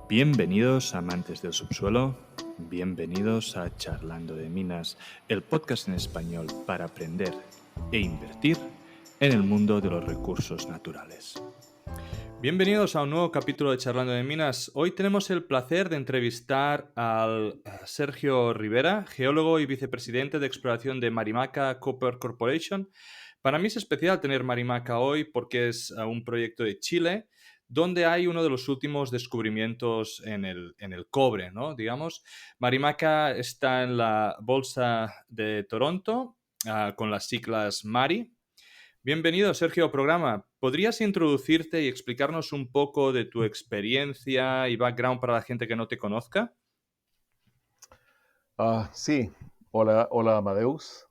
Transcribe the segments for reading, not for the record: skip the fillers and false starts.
Bienvenidos amantes del subsuelo, bienvenidos a Charlando de Minas, el podcast en español para aprender e invertir en el mundo de los recursos naturales. Bienvenidos a un nuevo capítulo de Charlando de Minas. Hoy tenemos el placer de entrevistar al Sergio Rivera, geólogo y vicepresidente de exploración de Marimaca Copper Corporation. Para mí es especial tener Marimaca hoy porque es un proyecto de Chile donde hay uno de los últimos descubrimientos en el cobre, ¿no? Digamos, Marimaca está en la Bolsa de Toronto con las siglas MARI. Bienvenido, Sergio, al programa. ¿Podrías introducirte y explicarnos un poco de tu experiencia y background para la gente que no te conozca? Sí, hola, hola Amadeus.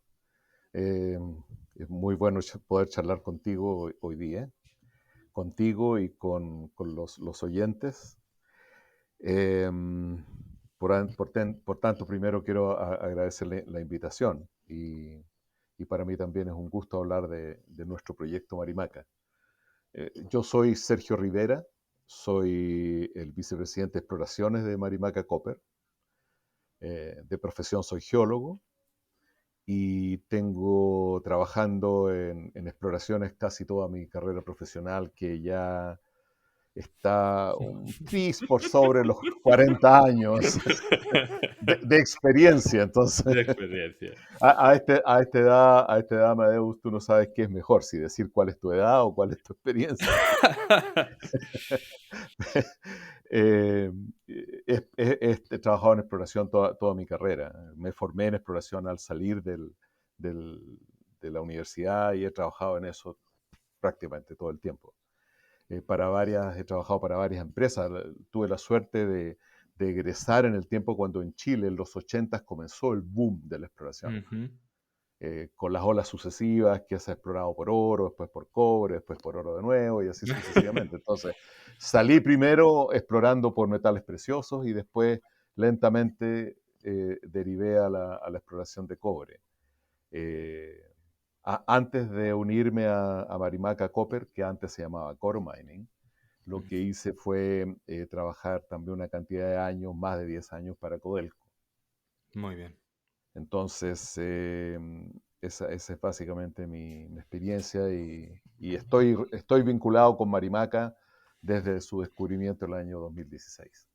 Es muy bueno poder charlar contigo hoy día, contigo y con los oyentes. Em, por tanto, primero quiero agradecerle la invitación y para mí también es un gusto hablar de nuestro proyecto Marimaca. Yo soy Sergio Rivera, soy el vicepresidente de exploraciones de Marimaca Copper. De profesión soy geólogo y tengo trabajando en exploraciones casi toda mi carrera profesional, que ya está un tris por sobre los 40 años de experiencia. Entonces, De experiencia. a esta edad, Amadeus, tú no sabes qué es mejor, si decir cuál es tu edad o cuál es tu experiencia. Eh, he trabajado en exploración toda mi carrera. Me formé en exploración al salir del- de la universidad y he trabajado en eso prácticamente todo el tiempo. He trabajado para varias empresas. Tuve la suerte de egresar en el tiempo cuando en Chile, en los 80, comenzó el boom de la exploración. Ujú. Con las olas sucesivas que se ha explorado por oro, después por cobre, después por oro de nuevo y así sucesivamente. Entonces, salí primero explorando por metales preciosos y después lentamente derivé a la exploración de cobre. Eh, Antes de unirme a Marimaca Copper, que antes se llamaba Core Mining, lo que hice fue trabajar también una cantidad de años, más de 10 años, para Codelco. Muy bien. Entonces, esa es básicamente mi experiencia y estoy vinculado con Marimaca desde su descubrimiento en el año 2016.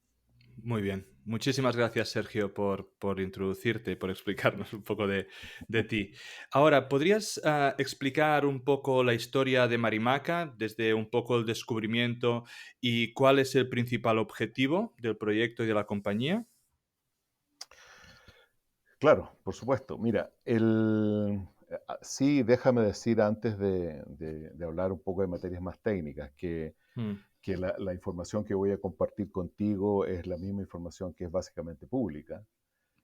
Muy bien. Muchísimas gracias, Sergio, por introducirte y por explicarnos un poco de ti. Ahora, ¿podrías explicar un poco la historia de Marimaca, desde un poco el descubrimiento y cuál es el principal objetivo del proyecto y de la compañía? Claro, por supuesto. Mira, sí, déjame decir antes de hablar un poco de materias más técnicas, Mm. que la información que voy a compartir contigo es la misma información que es básicamente pública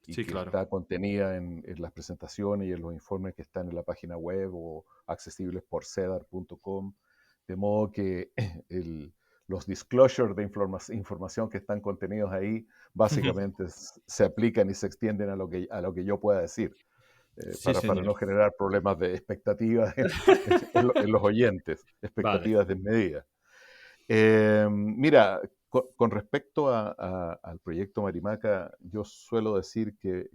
y Sí, que claro. está contenida en las presentaciones y en los informes que están en la página web o accesibles por cedar.com, de modo que los disclosures de información que están contenidos ahí básicamente se aplican y se extienden a lo que yo pueda decir, Sí, para señor. no generar problemas de expectativas en los oyentes, Vale. expectativas desmedidas. Mira, con respecto al proyecto Marimaca, yo suelo decir que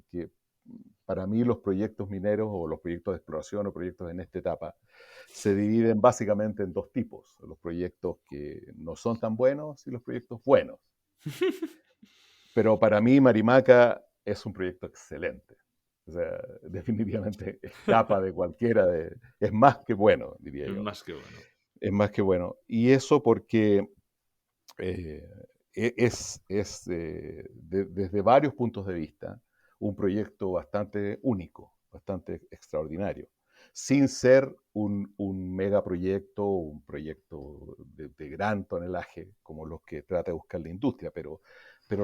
para mí los proyectos mineros o los proyectos de exploración o proyectos en esta etapa se dividen básicamente en dos tipos: los proyectos que no son tan buenos y los proyectos buenos. Pero para mí Marimaca es un proyecto excelente. O sea, definitivamente escapa de es más que bueno, diría yo. Más que bueno. Es más que bueno. Y eso porque eh, desde varios puntos de vista, un proyecto bastante único, bastante extraordinario, sin ser un megaproyecto o un proyecto de gran tonelaje como los que trata de buscar la industria, pero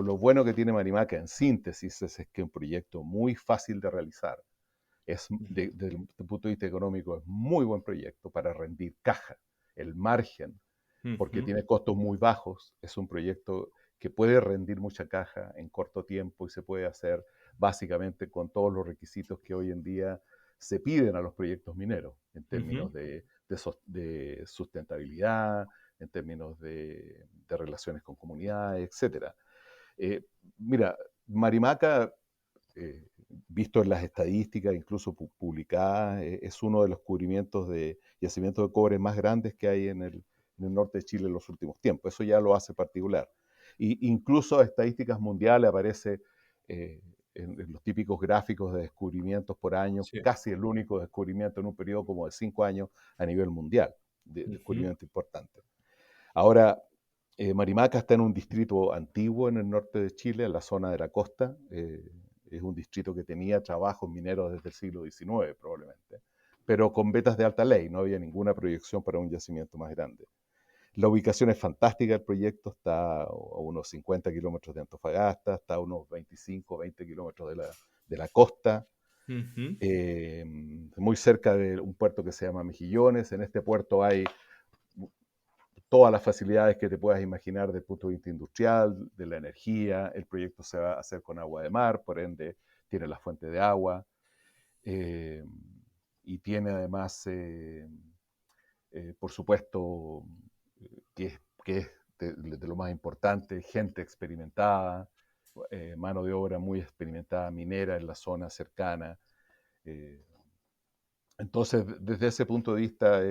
lo bueno que tiene Marimaca en síntesis es que es un proyecto muy fácil de realizar. Desde el punto de vista económico, es muy buen proyecto para rendir caja. El margen, porque Ujú. tiene costos muy bajos, es un proyecto que puede rendir mucha caja en corto tiempo y se puede hacer básicamente con todos los requisitos que hoy en día se piden a los proyectos mineros, en Ujú. términos de sustentabilidad, en términos de relaciones con comunidades, etcétera. Mira, Marimaca, visto en las estadísticas, incluso publicadas, es uno de los cubrimientos de yacimientos de cobre más grandes que hay en el norte de Chile en los últimos tiempos. Eso ya lo hace particular. Y incluso estadísticas mundiales aparece en los típicos gráficos de descubrimientos por año, Sí. casi el único descubrimiento en un periodo como de 5 años a nivel mundial, de Ujú. descubrimiento importante. Ahora, Marimaca está en un distrito antiguo en el norte de Chile, en la zona de la costa. Es un distrito que tenía trabajos mineros desde el siglo XIX probablemente, pero con vetas de alta ley, no había ninguna proyección para un yacimiento más grande. La ubicación es fantástica, el proyecto está a unos 50 kilómetros de Antofagasta, está a unos 25, 20 kilómetros de la costa, Ujú. muy cerca de un puerto que se llama Mejillones. En este puerto hay todas las facilidades que te puedas imaginar desde el punto de vista industrial, de la energía. El proyecto se va a hacer con agua de mar, por ende tiene la fuente de agua, eh, y tiene además, por supuesto, que es de lo más importante, gente experimentada, mano de obra muy experimentada, minera en la zona cercana. eh, entonces, desde ese punto de vista,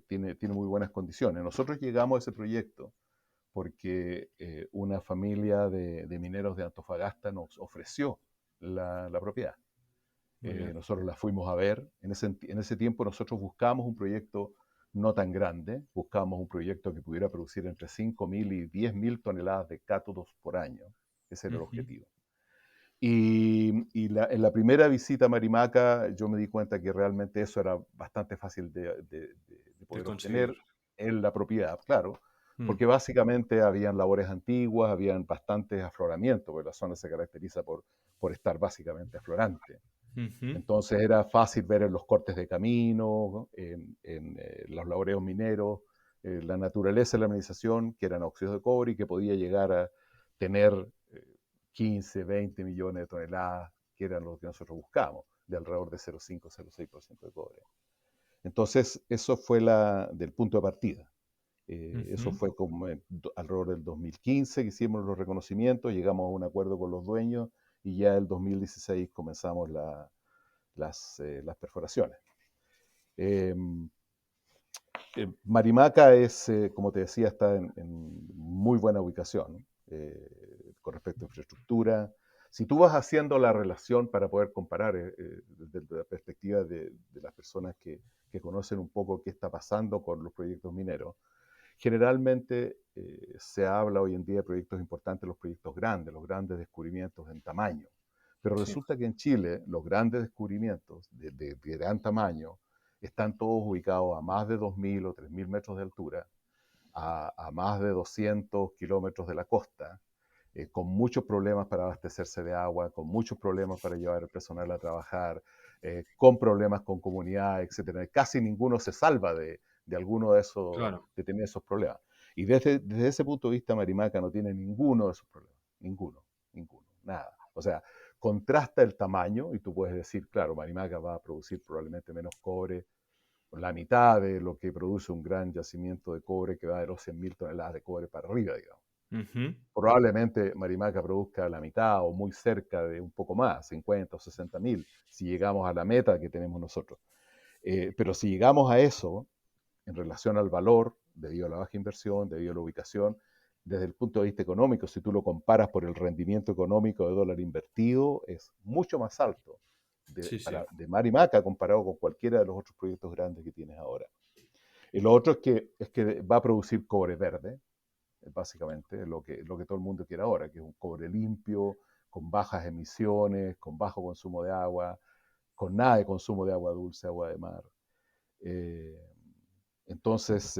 tiene muy buenas condiciones. Nosotros llegamos a ese proyecto porque una familia de mineros de Antofagasta nos ofreció la propiedad. Muy bien. Nosotros la fuimos a ver. En ese tiempo nosotros buscábamos un proyecto no tan grande, buscábamos un proyecto que pudiera producir entre 5.000 y 10.000 toneladas de cátodos por año. Ese era el Ujú. objetivo. En la primera visita a Marimaca yo me di cuenta que realmente eso era bastante fácil de De poder conseguir. obtener en la propiedad, claro, Mm. porque básicamente habían labores antiguas, habían bastantes afloramientos, porque la zona se caracteriza por estar básicamente aflorante. Ujú. Entonces era fácil ver en los cortes de camino, en los laboreos mineros, la naturaleza de la mineralización, que eran óxidos de cobre y que podía llegar a tener 15, 20 millones de toneladas, que eran lo que nosotros buscábamos, de alrededor de 0,5-0,6% de cobre. Entonces, eso fue del punto de partida. Eso Ujú. fue como alrededor del 2015 que hicimos los reconocimientos, llegamos a un acuerdo con los dueños y ya el 2016 comenzamos las perforaciones. Eh, Marimaca es, como te decía, está en muy buena ubicación con respecto a infraestructura. Si tú vas haciendo la relación para poder comparar desde la perspectiva de las personas que conocen un poco qué está pasando con los proyectos mineros, generalmente se habla hoy en día de proyectos importantes, los grandes descubrimientos en tamaño. Pero Sí. resulta que en Chile los grandes descubrimientos de gran tamaño están todos ubicados a más de 2.000 o 3.000 metros de altura, a más de 200 kilómetros de la costa, con muchos problemas para abastecerse de agua, con muchos problemas para llevar el personal a trabajar, con problemas con comunidad, etcétera. Casi ninguno se salva de alguno de esos, Claro. de tener esos problemas. Y desde ese punto de vista, Marimaca no tiene ninguno de esos problemas. Ninguno, nada. O sea, contrasta el tamaño y tú puedes decir, claro, Marimaca va a producir probablemente menos cobre, la mitad de lo que produce un gran yacimiento de cobre que va de los 100.000 toneladas de cobre para arriba, digamos. Ujú. Probablemente Marimaca produzca la mitad o muy cerca de un poco más, 50 o 60.000, si llegamos a la meta que tenemos nosotros. Pero si llegamos a eso, en relación al valor, debido a la baja inversión, debido a la ubicación, desde el punto de vista económico, si tú lo comparas por el rendimiento económico de dólar invertido, es mucho más alto Sí, sí. de Marimaca comparado con cualquiera de los otros proyectos grandes que tienes ahora. Y lo otro es que va a producir cobre verde, básicamente, lo que todo el mundo quiere ahora, que es un cobre limpio, con bajas emisiones, con bajo consumo de agua, con nada de consumo de agua dulce, agua de mar. Eh, entonces,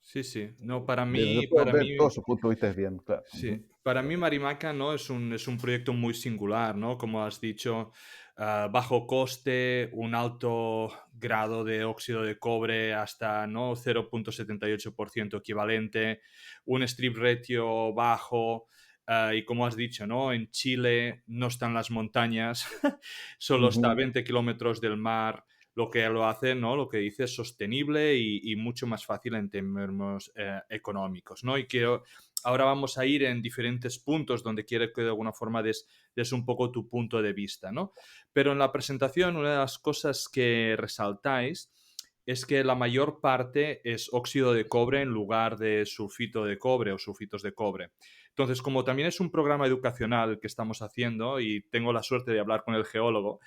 Sí, sí. No, para desde mí, todo, para desde todo mí, su punto de vista es bien claro. Ujú. sí, para mí Marimaca, ¿no? Es un proyecto muy singular, ¿no? Como has dicho, bajo coste, un alto grado de óxido de cobre hasta, ¿no? 0,78% equivalente, un strip ratio bajo, y como has dicho, ¿no? En Chile no están las montañas, solo está a Ujú. 20 kilómetros del mar, lo que lo hace, ¿no? Lo que dice sostenible y mucho más fácil en términos económicos, ¿no? Y quiero ahora vamos a ir en diferentes puntos donde quiero que de alguna forma des un poco tu punto de vista, ¿no? Pero en la presentación, una de las cosas que resaltáis es que la mayor parte es óxido de cobre en lugar de sulfito de cobre o sulfitos de cobre. Entonces, como también es un programa educacional que estamos haciendo y tengo la suerte de hablar con el geólogo,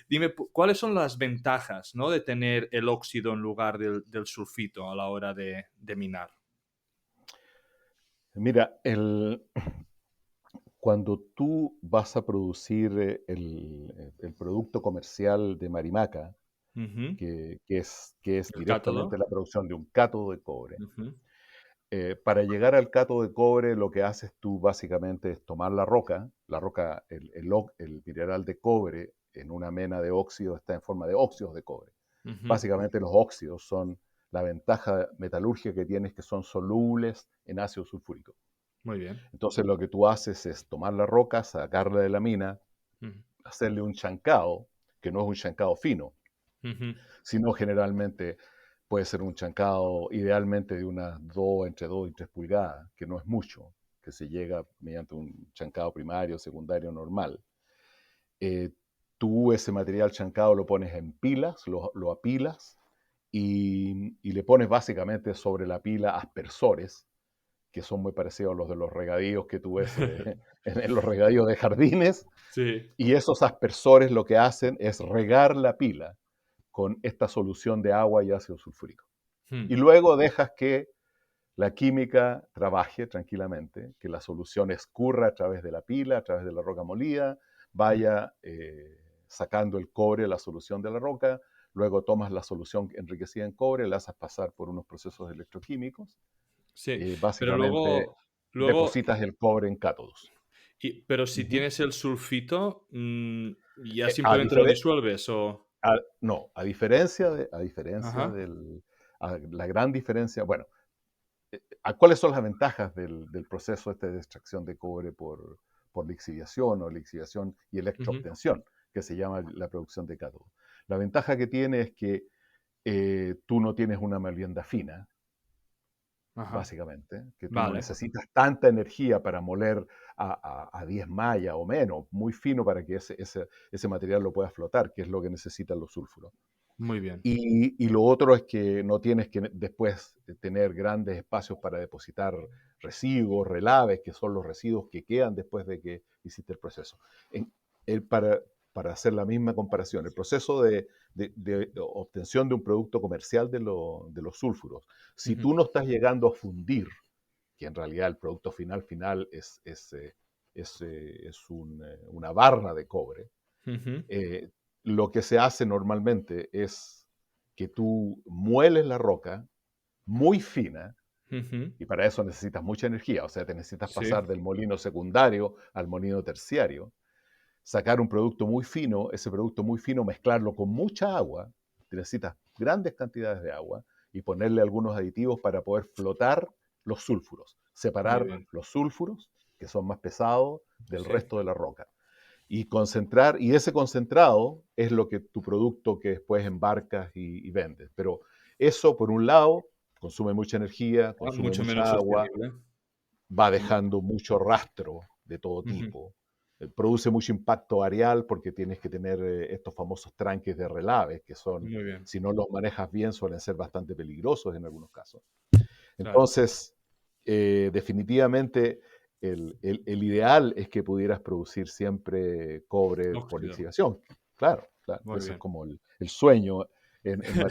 dime, ¿cuáles son las ventajas, ¿no?, de tener el óxido en lugar del sulfito a la hora de minar? Mira, cuando tú vas a producir el producto comercial de Marimaca, Ujú. que es El directamente cátodo. la producción de un cátodo de cobre, Ujú, para llegar al cátodo de cobre, lo que haces tú básicamente es tomar la roca, el mineral de cobre en una mena de óxido está en forma de óxidos de cobre. ujú. Básicamente los óxidos son la ventaja metalúrgica que tienes, que son solubles en ácido sulfúrico. Muy bien. Entonces lo que tú haces es tomar la roca, sacarla de la mina, Ujú, hacerle un chancado, que no es un chancado fino, ujú. sino generalmente puede ser un chancado idealmente de unas 2, entre 2 y 3 pulgadas, que no es mucho, que se llega mediante un chancado primario, secundario, normal. Eh, Tú ese material chancado lo pones en pilas, lo apilas y le pones básicamente sobre la pila aspersores, que son muy parecidos a los de los regadíos que tú ves en los regadíos de jardines, Sí. y esos aspersores lo que hacen es regar la pila con esta solución de agua y ácido sulfúrico. Mm, Y luego dejas que la química trabaje tranquilamente, que la solución escurra a través de la pila, a través de la roca molida, mm. vaya sacando el cobre, la solución de la roca, luego tomas la solución enriquecida en cobre, la haces pasar por unos procesos electroquímicos Sí, y pero básicamente luego, depositas el cobre en cátodos. pero si Ujú. tienes el sulfito, ¿ya A, simplemente lo difere- disuelves o? no, a diferencia Ajá. la gran diferencia, bueno, ¿cuáles son las ventajas del proceso este de extracción de cobre por lixiviación o lixiviación y Ujú. electroobtención, que se llama la producción de cátodo? La ventaja que tiene es que tú no tienes una molienda fina, Ajá. básicamente, que tú no Vale. necesitas tanta energía para moler a 10 malla o menos, muy fino para que ese material lo pueda flotar, que es lo que necesitan los sulfuros. Muy bien. Y lo otro es que no tienes que después tener grandes espacios para depositar residuos, relaves, que son los residuos que quedan después de que hiciste el proceso. En- el- para, para hacer la misma comparación, el proceso de obtención de un producto comercial de los sulfuros, si Ujú, tú no estás llegando a fundir, que en realidad el producto final es una barra de cobre, ujú, eh, lo que se hace normalmente es que tú mueles la roca muy fina, ujú. y para eso necesitas mucha energía, o sea, te necesitas Sí, pasar del molino secundario al molino terciario, sacar un producto muy fino, ese producto muy fino mezclarlo con mucha agua, te necesitas grandes cantidades de agua y ponerle algunos aditivos para poder flotar los sulfuros, muy separar bien. los sulfuros, que son más pesados, del Sí. resto de la roca y concentrar, y ese concentrado es lo que tu producto que después embarcas y vendes. Pero eso, por un lado, consume mucha energía, consume Mucho menos mucha agua, sostenible. va Mm, dejando mucho rastro de todo ujú. tipo, produce mucho impacto areal porque tienes que tener estos famosos tranques de relaves, que son, Muy bien. si no los manejas bien, suelen ser bastante peligrosos en algunos casos. Claro. Entonces, definitivamente el ideal es que pudieras producir siempre cobre por Óxido. lixiviación. Claro, claro, Muy eso es bien. como el sueño,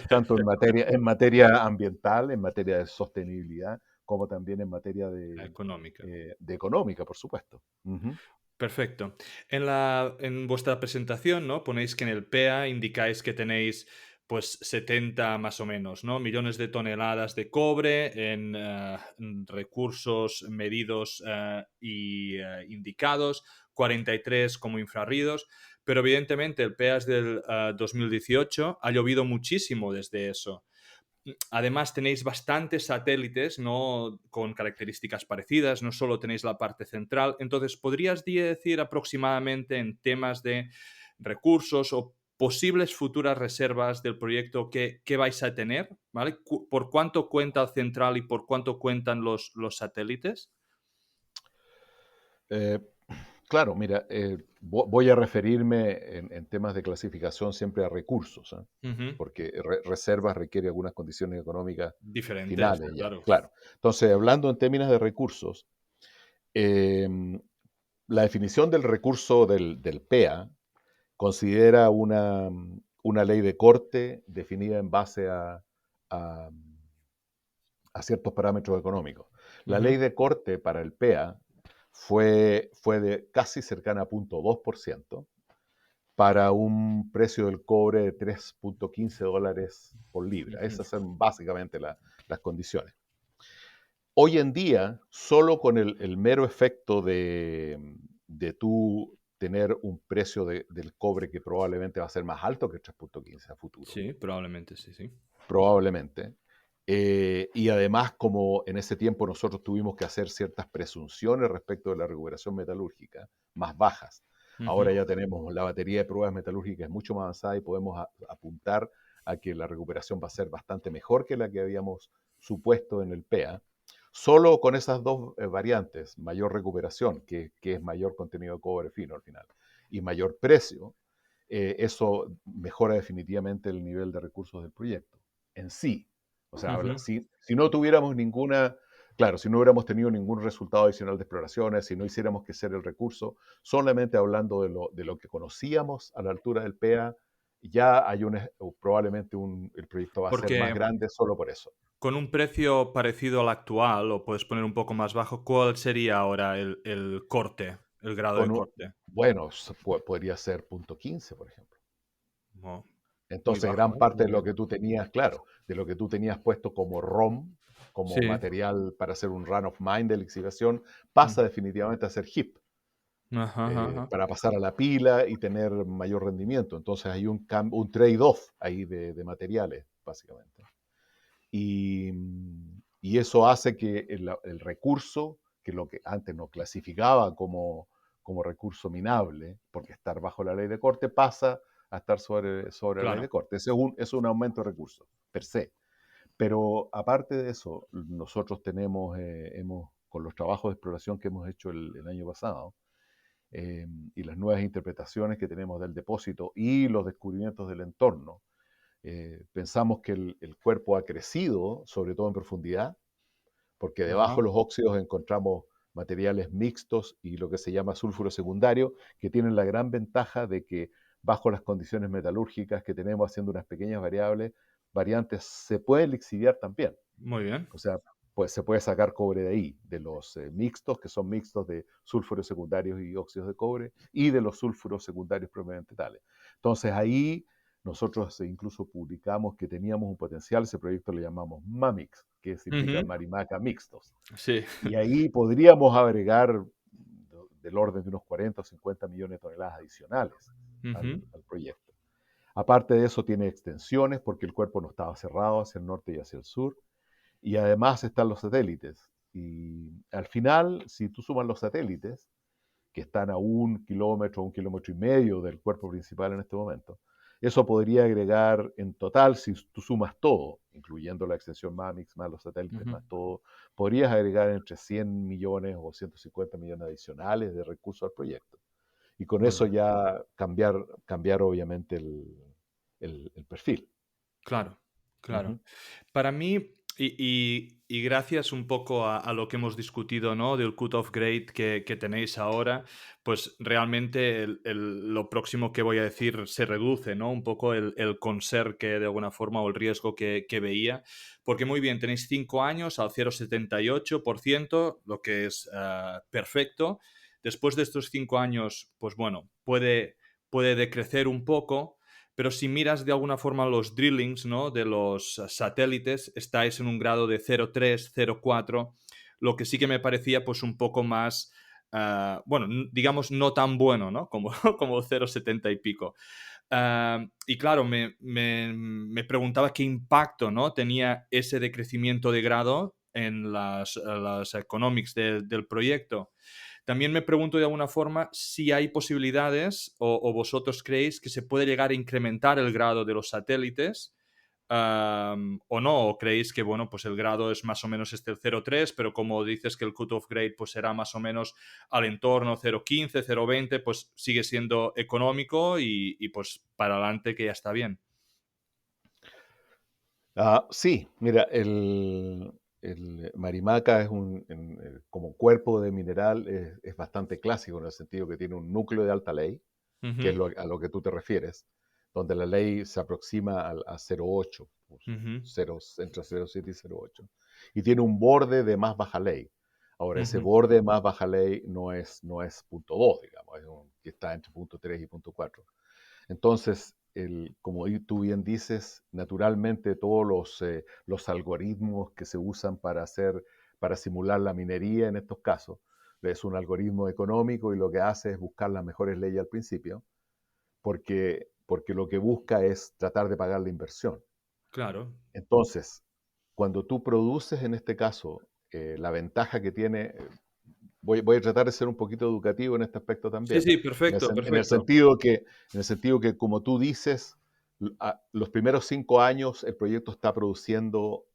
tanto en materia ambiental, en materia de sostenibilidad, como también en materia Económica. de económica, por supuesto. Ujú. Perfecto. En vuestra presentación, ¿no?, ponéis que en el PEA indicáis que tenéis, pues, 70 más o menos, ¿no?, millones de toneladas de cobre en recursos medidos y indicados, 43 como infrarridos, pero evidentemente el PEA es del 2018, ha llovido muchísimo desde eso. Además, tenéis bastantes satélites, ¿no?, con características parecidas, no solo tenéis la parte central. Entonces, ¿podrías decir aproximadamente en temas de recursos o posibles futuras reservas del proyecto que vais a tener? ¿Vale? ¿Por cuánto cuenta el central y por cuánto cuentan los satélites? Eh, claro, mira, voy a referirme en temas de clasificación siempre a recursos, ¿ah? Ujú. Porque reservas requiere algunas condiciones económicas Diferente, está finales ya, claro. claro. Entonces, hablando en términos de recursos, em, la definición del recurso del PEA considera una ley de corte definida en base a- a ciertos parámetros económicos. La Ujú. ley de corte para el PEA fue de casi cercana a 0,2% para un precio del cobre de $3.15 por libra. Ujú. Esas son básicamente las condiciones. Hoy en día, solo con el mero efecto de tú tener un precio del cobre que probablemente va a ser más alto que 3.15 a futuro, Sí, probablemente sí, sí. probablemente. Y además, como en ese tiempo nosotros tuvimos que hacer ciertas presunciones respecto de la recuperación metalúrgica más bajas, Ujú. ahora ya tenemos la batería de pruebas metalúrgicas mucho más avanzada y podemos apuntar a que la recuperación va a ser bastante mejor que la que habíamos supuesto en el PEA. Solo con esas dos variantes, mayor recuperación, que es mayor contenido de cobre fino al final, y mayor precio, eso mejora definitivamente el nivel de recursos del proyecto en sí. O sea, Ujú. si no tuviéramos ninguna, claro, si no hubiéramos tenido ningún resultado adicional de exploraciones, si no hiciéramos crecer el recurso, solamente hablando de lo que conocíamos a la altura del PEA, ya hay probablemente el proyecto va a ser más Porque grande solo por eso. con un precio parecido al actual, o puedes poner un poco más bajo, ¿cuál sería ahora el corte, el grado de Con un, corte? bueno, podría ser 0,15, por ejemplo. Oh, muy Entonces, gran bajo, ¿eh? parte Muy de lo bien. que tú tenías, claro, de lo que tú tenías puesto como ROM, como Sí. material para hacer un run of mine de lixiviación, pasa Mm. definitivamente a ser HIP, Ajá, ajá, ajá. para pasar a la pila y tener mayor rendimiento. Entonces, hay un trade-off ahí de materiales, básicamente. Y eso hace que el recurso, que lo que antes no clasificaba como recurso minable, porque estar bajo la ley de corte, pasa a estar sobre la ley de Claro. corte. Es un aumento de recursos, per se. Pero aparte de eso, nosotros con los trabajos de exploración que hemos hecho el año pasado, y las nuevas interpretaciones que tenemos del depósito y los descubrimientos del entorno, pensamos que el cuerpo ha crecido, sobre todo en profundidad, porque debajo Ajá. de los óxidos encontramos materiales mixtos y lo que se llama sulfuro secundario, que tienen la gran ventaja de que bajo las condiciones metalúrgicas que tenemos haciendo unas pequeñas variantes, se puede lixiviar también. Muy bien. O sea, pues se puede sacar cobre de ahí, de los mixtos, que son mixtos de sulfuros secundarios y óxidos de cobre, y de los sulfuros secundarios propiamente tales. Entonces ahí nosotros incluso publicamos que teníamos un potencial, ese proyecto le llamamos MAMIX, que significa Ujú. Marimaca Mixtos. Sí. Y ahí podríamos agregar del orden de unos 40 o 50 millones de toneladas adicionales Ujú. al proyecto. Aparte de eso, tiene extensiones porque el cuerpo no estaba cerrado hacia el norte y hacia el sur. Y además están los satélites. Y al final, si tú sumas los satélites, que están a 1 kilómetro, 1,5 kilómetros del cuerpo principal en este momento, eso podría agregar en total, si tú sumas todo, incluyendo la extensión MAMIX, más los satélites, Ujú. más todo, podrías agregar entre 100 millones o 150 millones adicionales de recursos al proyecto. Y con Muy eso bien. ya cambiar obviamente el perfil. Claro, claro. Ujú. Para mí, y gracias un poco a lo que hemos discutido, ¿no? Del cut-off grade que tenéis ahora, pues realmente lo próximo que voy a decir se reduce, ¿no? Un poco el concern que de alguna forma o el riesgo que veía. Porque muy bien, tenéis 5 años al 0,78%, lo que es perfecto. Después de estos 5 años, pues bueno, puede decrecer un poco, pero si miras de alguna forma los drillings, ¿no? De los satélites, estáis en un grado de 0,3, 0,4, lo que sí que me parecía pues un poco más, bueno, digamos no tan bueno, ¿no? Como, como 0,70 y pico. Y claro, me preguntaba qué impacto, ¿no? Tenía ese decrecimiento de grado en las economics del proyecto. También me pregunto de alguna forma si hay posibilidades o vosotros creéis que se puede llegar a incrementar el grado de los satélites o no, o creéis que, bueno, pues el grado es más o menos el 0,3, pero como dices que el cut-off grade pues será más o menos al entorno 0,15, 0,20, pues sigue siendo económico y pues para adelante que ya está bien. Sí, mira, el Marimaca es como cuerpo de mineral es bastante clásico en el sentido que tiene un núcleo de alta ley, que es Ujú, a lo que tú te refieres, donde la ley se aproxima a 0,8, pues, ujú, entre 0,7 y 0,8, y tiene un borde de más baja ley. Ahora, ese ujú. borde de más baja ley no es punto 2, digamos, que está entre punto 3 y punto 4. Entonces, como tú bien dices, naturalmente todos los algoritmos que se usan para simular la minería en estos casos, es un algoritmo económico y lo que hace es buscar las mejores leyes al principio, porque lo que busca es tratar de pagar la inversión. Claro. Entonces, cuando tú produces en este caso, la ventaja que tiene, voy a tratar de ser un poquito educativo en este aspecto Sí, también, sí, en el, perfecto, sen- en el perfecto. sentido que, en el sentido que, como tú dices, los primeros 5 años el proyecto está produciendo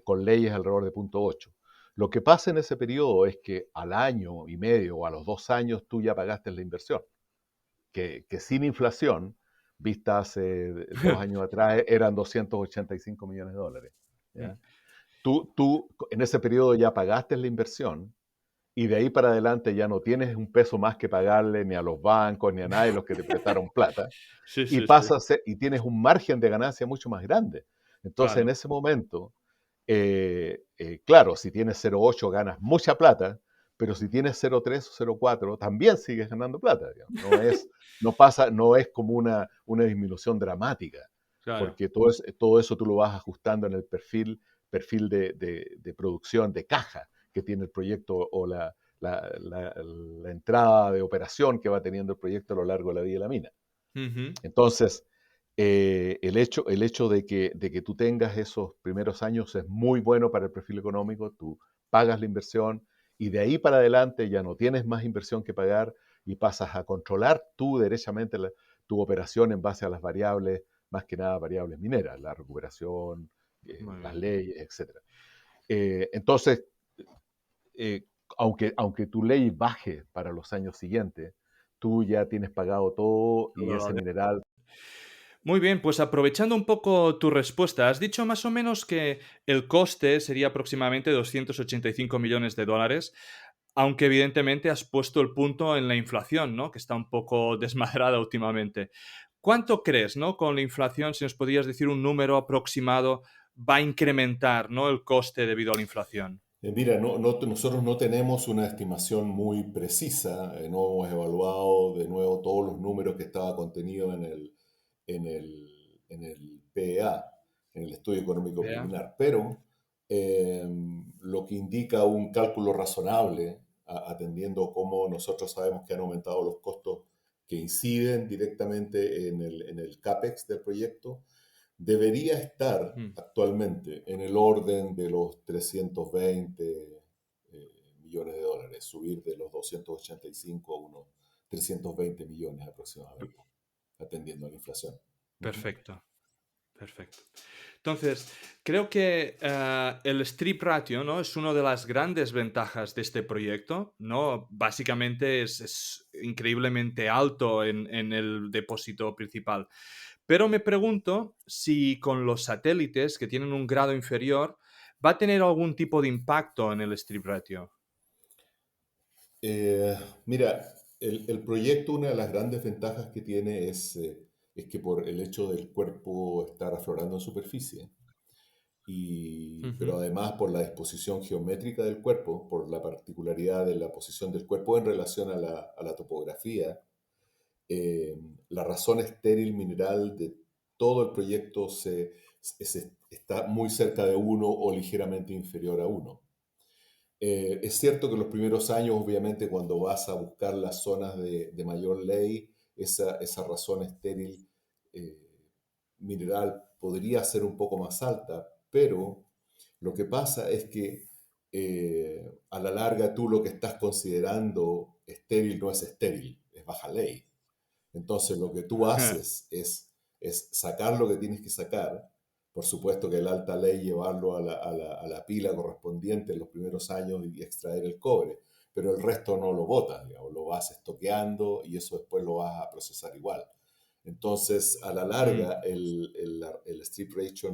con leyes alrededor de punto 8. Lo que pasa en ese periodo es que al año y medio o a los 2 años tú ya pagaste la inversión, que sin inflación, vista hace 2 años atrás, eran 285 millones de dólares. Mm. ¿Ya? Tú en ese periodo ya pagaste la inversión y de ahí para adelante ya no tienes un peso más que pagarle ni a los bancos ni a nadie de los que te prestaron plata Sí, y sí, sí, y tienes un margen de ganancia mucho más grande. Entonces en claro. ese momento, claro, si tienes 0,8 ganas mucha plata, pero si tienes 0,3 o 0,4 también sigues ganando plata. Digamos. No es como una disminución dramática, Claro. porque todo eso tú lo vas ajustando en el perfil de producción de caja que tiene el proyecto o la entrada de operación que va teniendo el proyecto a lo largo de la vida de la mina. Ujú. Entonces, el hecho de que tú tengas esos primeros años es muy bueno para el perfil económico, tú pagas la inversión y de ahí para adelante ya no tienes más inversión que pagar y pasas a controlar tú derechamente tu operación en base a las variables, más que nada variables mineras, la recuperación, Muy las bien. leyes, etcétera. Entonces, eh, aunque tu ley baje para los años siguientes, tú ya tienes pagado todo y Todo lo ese de- mineral. Muy bien, pues aprovechando un poco tu respuesta, has dicho más o menos que el coste sería aproximadamente 285 millones de dólares, aunque evidentemente has puesto el punto en la inflación, ¿no? Que está un poco desmadrada últimamente. ¿Cuánto crees, ¿no? Con la inflación, si nos podrías decir un número aproximado, va a incrementar, ¿no? El coste debido a la inflación. Mira, nosotros no tenemos una estimación muy precisa, no hemos evaluado de nuevo todos los números que estaba contenido en el PEA, en el Estudio Económico Vea. Preliminar, pero eh, lo que indica un cálculo razonable, atendiendo cómo nosotros sabemos que han aumentado los costos que inciden directamente en el CAPEX del proyecto, debería estar Mm. actualmente en el orden de los 320 millones de dólares, subir de los 285 a unos 320 millones aproximadamente, atendiendo a la inflación. Ujú. Perfecto, perfecto. Entonces, creo que el strip ratio, ¿no? Es una de las grandes ventajas de este proyecto, ¿no? Básicamente es increíblemente alto en el depósito principal. Pero me pregunto si con los satélites que tienen un grado inferior va a tener algún tipo de impacto en el strip ratio. Eh, Mira, el proyecto, una de las grandes ventajas que tiene es que por el hecho del cuerpo estar aflorando en superficie, pero Ujú. además por la disposición geométrica del cuerpo, por la particularidad de la posición del cuerpo en relación a la topografía, eh, la razón estéril mineral de todo el proyecto está muy cerca de uno o ligeramente inferior a uno. Es cierto que los primeros años, obviamente, cuando vas a buscar las zonas de mayor ley, esa razón estéril eh, mineral podría ser un poco más alta, pero lo que pasa es que a la larga tú lo que estás considerando estéril no es estéril, es baja ley. Entonces lo que tú haces es es sacar lo que tienes que sacar. Por supuesto que el alta ley llevarlo a la pila correspondiente en los primeros años y extraer el cobre, pero el resto no lo botas, digamos, lo vas estoqueando y eso después lo vas a procesar igual. Entonces, a la Mm. larga, el strip ratio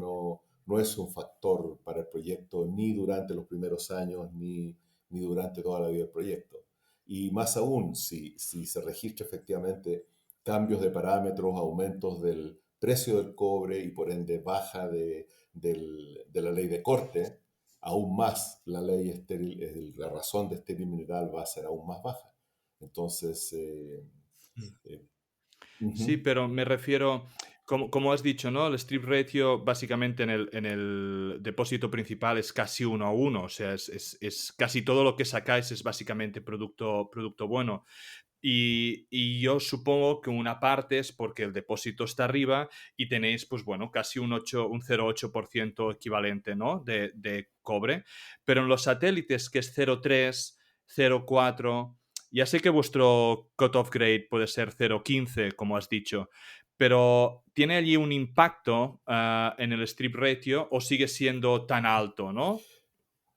no es un factor para el proyecto ni durante los primeros años ni durante toda la vida del proyecto. Y más aún, si se registra efectivamente cambios de parámetros, aumentos del precio del cobre y por ende baja de la ley de corte, aún más la ley estéril, la razón de estéril mineral va a ser aún más baja. Entonces, Mm. eh, Sí, ujú. pero me refiero, como has dicho, ¿no? El strip ratio básicamente en el depósito principal es casi 1 a 1, o sea, es casi todo lo que sacáis es básicamente producto bueno. Y yo supongo que una parte es porque el depósito está arriba y tenéis, pues bueno, casi un 0,8% equivalente, ¿no? De cobre. Pero en los satélites, que es 0,3, 0,4, ya sé que vuestro cut-off grade puede ser 0,15, como has dicho, pero ¿tiene allí un impacto en el strip ratio o sigue siendo tan alto, ¿no?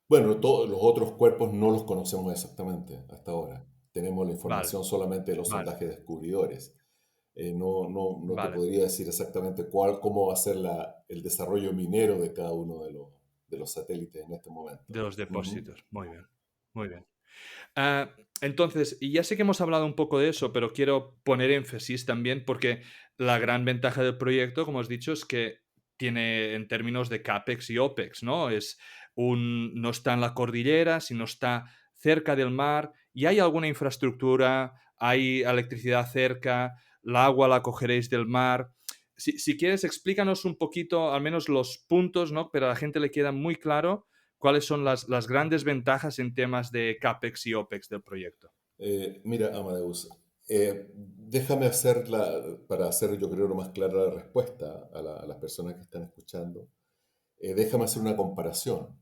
Bueno, todos los otros cuerpos no los conocemos exactamente hasta ahora. Tenemos la Vale, información solamente de los vale, sondajes descubridores. No te vale. podría decir exactamente cómo va a ser el desarrollo minero de cada uno de los satélites en este momento. De los Ujú. depósitos. Muy bien, muy bien. Ah, entonces, y ya sé que hemos hablado un poco de eso, pero quiero poner énfasis también porque la gran ventaja del proyecto, como has dicho, es que tiene en términos de CAPEX y OPEX, ¿no? No está en la cordillera, sino está cerca del mar y hay alguna infraestructura, hay electricidad cerca, el agua la cogeréis del mar. Si quieres, explícanos un poquito, al menos los puntos, ¿no? Pero a la gente le queda muy claro cuáles son las grandes ventajas en temas de CAPEX y OPEX del proyecto. Mira, Amadeus, déjame para hacer yo creo más clara la respuesta a las personas que están escuchando, déjame hacer una comparación.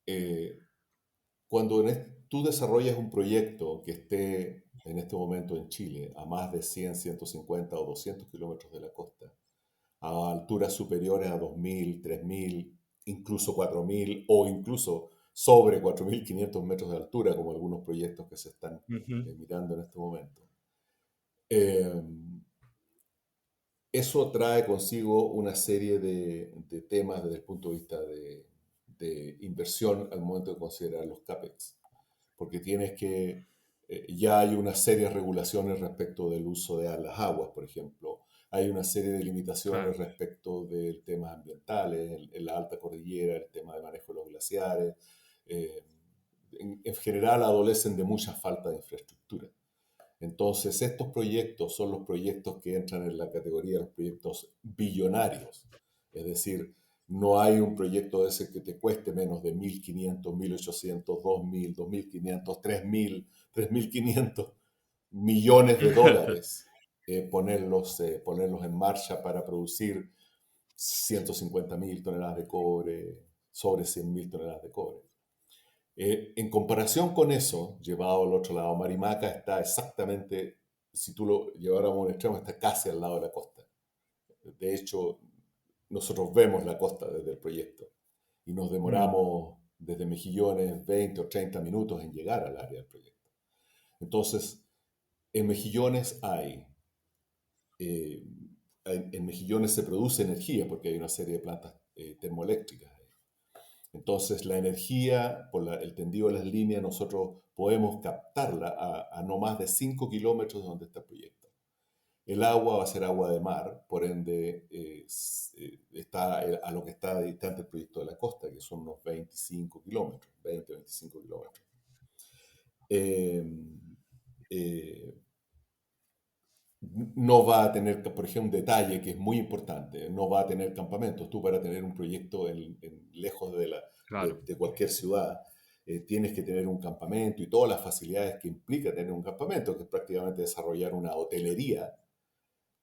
Eh, Cuando tú desarrollas un proyecto que esté en este momento en Chile a más de 100, 150 o 200 kilómetros de la costa, a alturas superiores a 2.000, 3.000, incluso 4.000 o incluso sobre 4.500 metros de altura, como algunos proyectos que se están Ujú. mirando en este momento. Eh, Eso trae consigo una serie de temas desde el punto de vista de inversión al momento de considerar los CAPEX, porque ya hay una serie de regulaciones respecto del uso de las aguas, por ejemplo. Hay una serie de limitaciones Claro. respecto de temas ambientales, en la alta cordillera, el tema de manejo de los glaciares. eh, en general adolecen de mucha falta de infraestructura. Entonces, estos proyectos son los proyectos que entran en la categoría de los proyectos billonarios. Es decir, no hay un proyecto de ese que te cueste menos de 1.500, 1.800, 2.000, 2.500, 3.000, 3.500 millones de dólares, ponerlos en marcha para producir 150.000 toneladas de cobre, sobre 100.000 toneladas de cobre. En comparación con eso, llevado al otro lado, Marimaca está exactamente, si tú lo lleváramos a un extremo, está casi al lado de la costa. De hecho, nosotros vemos la costa desde el proyecto y nos Mm. demoramos desde Mejillones 20 o 30 minutos en llegar al área del proyecto. Entonces, en Mejillones eh, en Mejillones se produce energía porque hay una serie de plantas termoeléctricas. Entonces, la energía, el tendido de las líneas, nosotros podemos captarla a no más de 5 kilómetros de donde está el proyecto. El agua va a ser agua de mar, por ende, está a lo que está distante el proyecto de la costa, que son unos 25 kilómetros, 20, 25 kilómetros. Eh, eh, no va a tener, por ejemplo, un detalle que es muy importante, no va a tener campamentos. Tú para tener un proyecto lejos Claro, de cualquier ciudad, tienes que tener un campamento y todas las facilidades que implica tener un campamento, que es prácticamente desarrollar una hotelería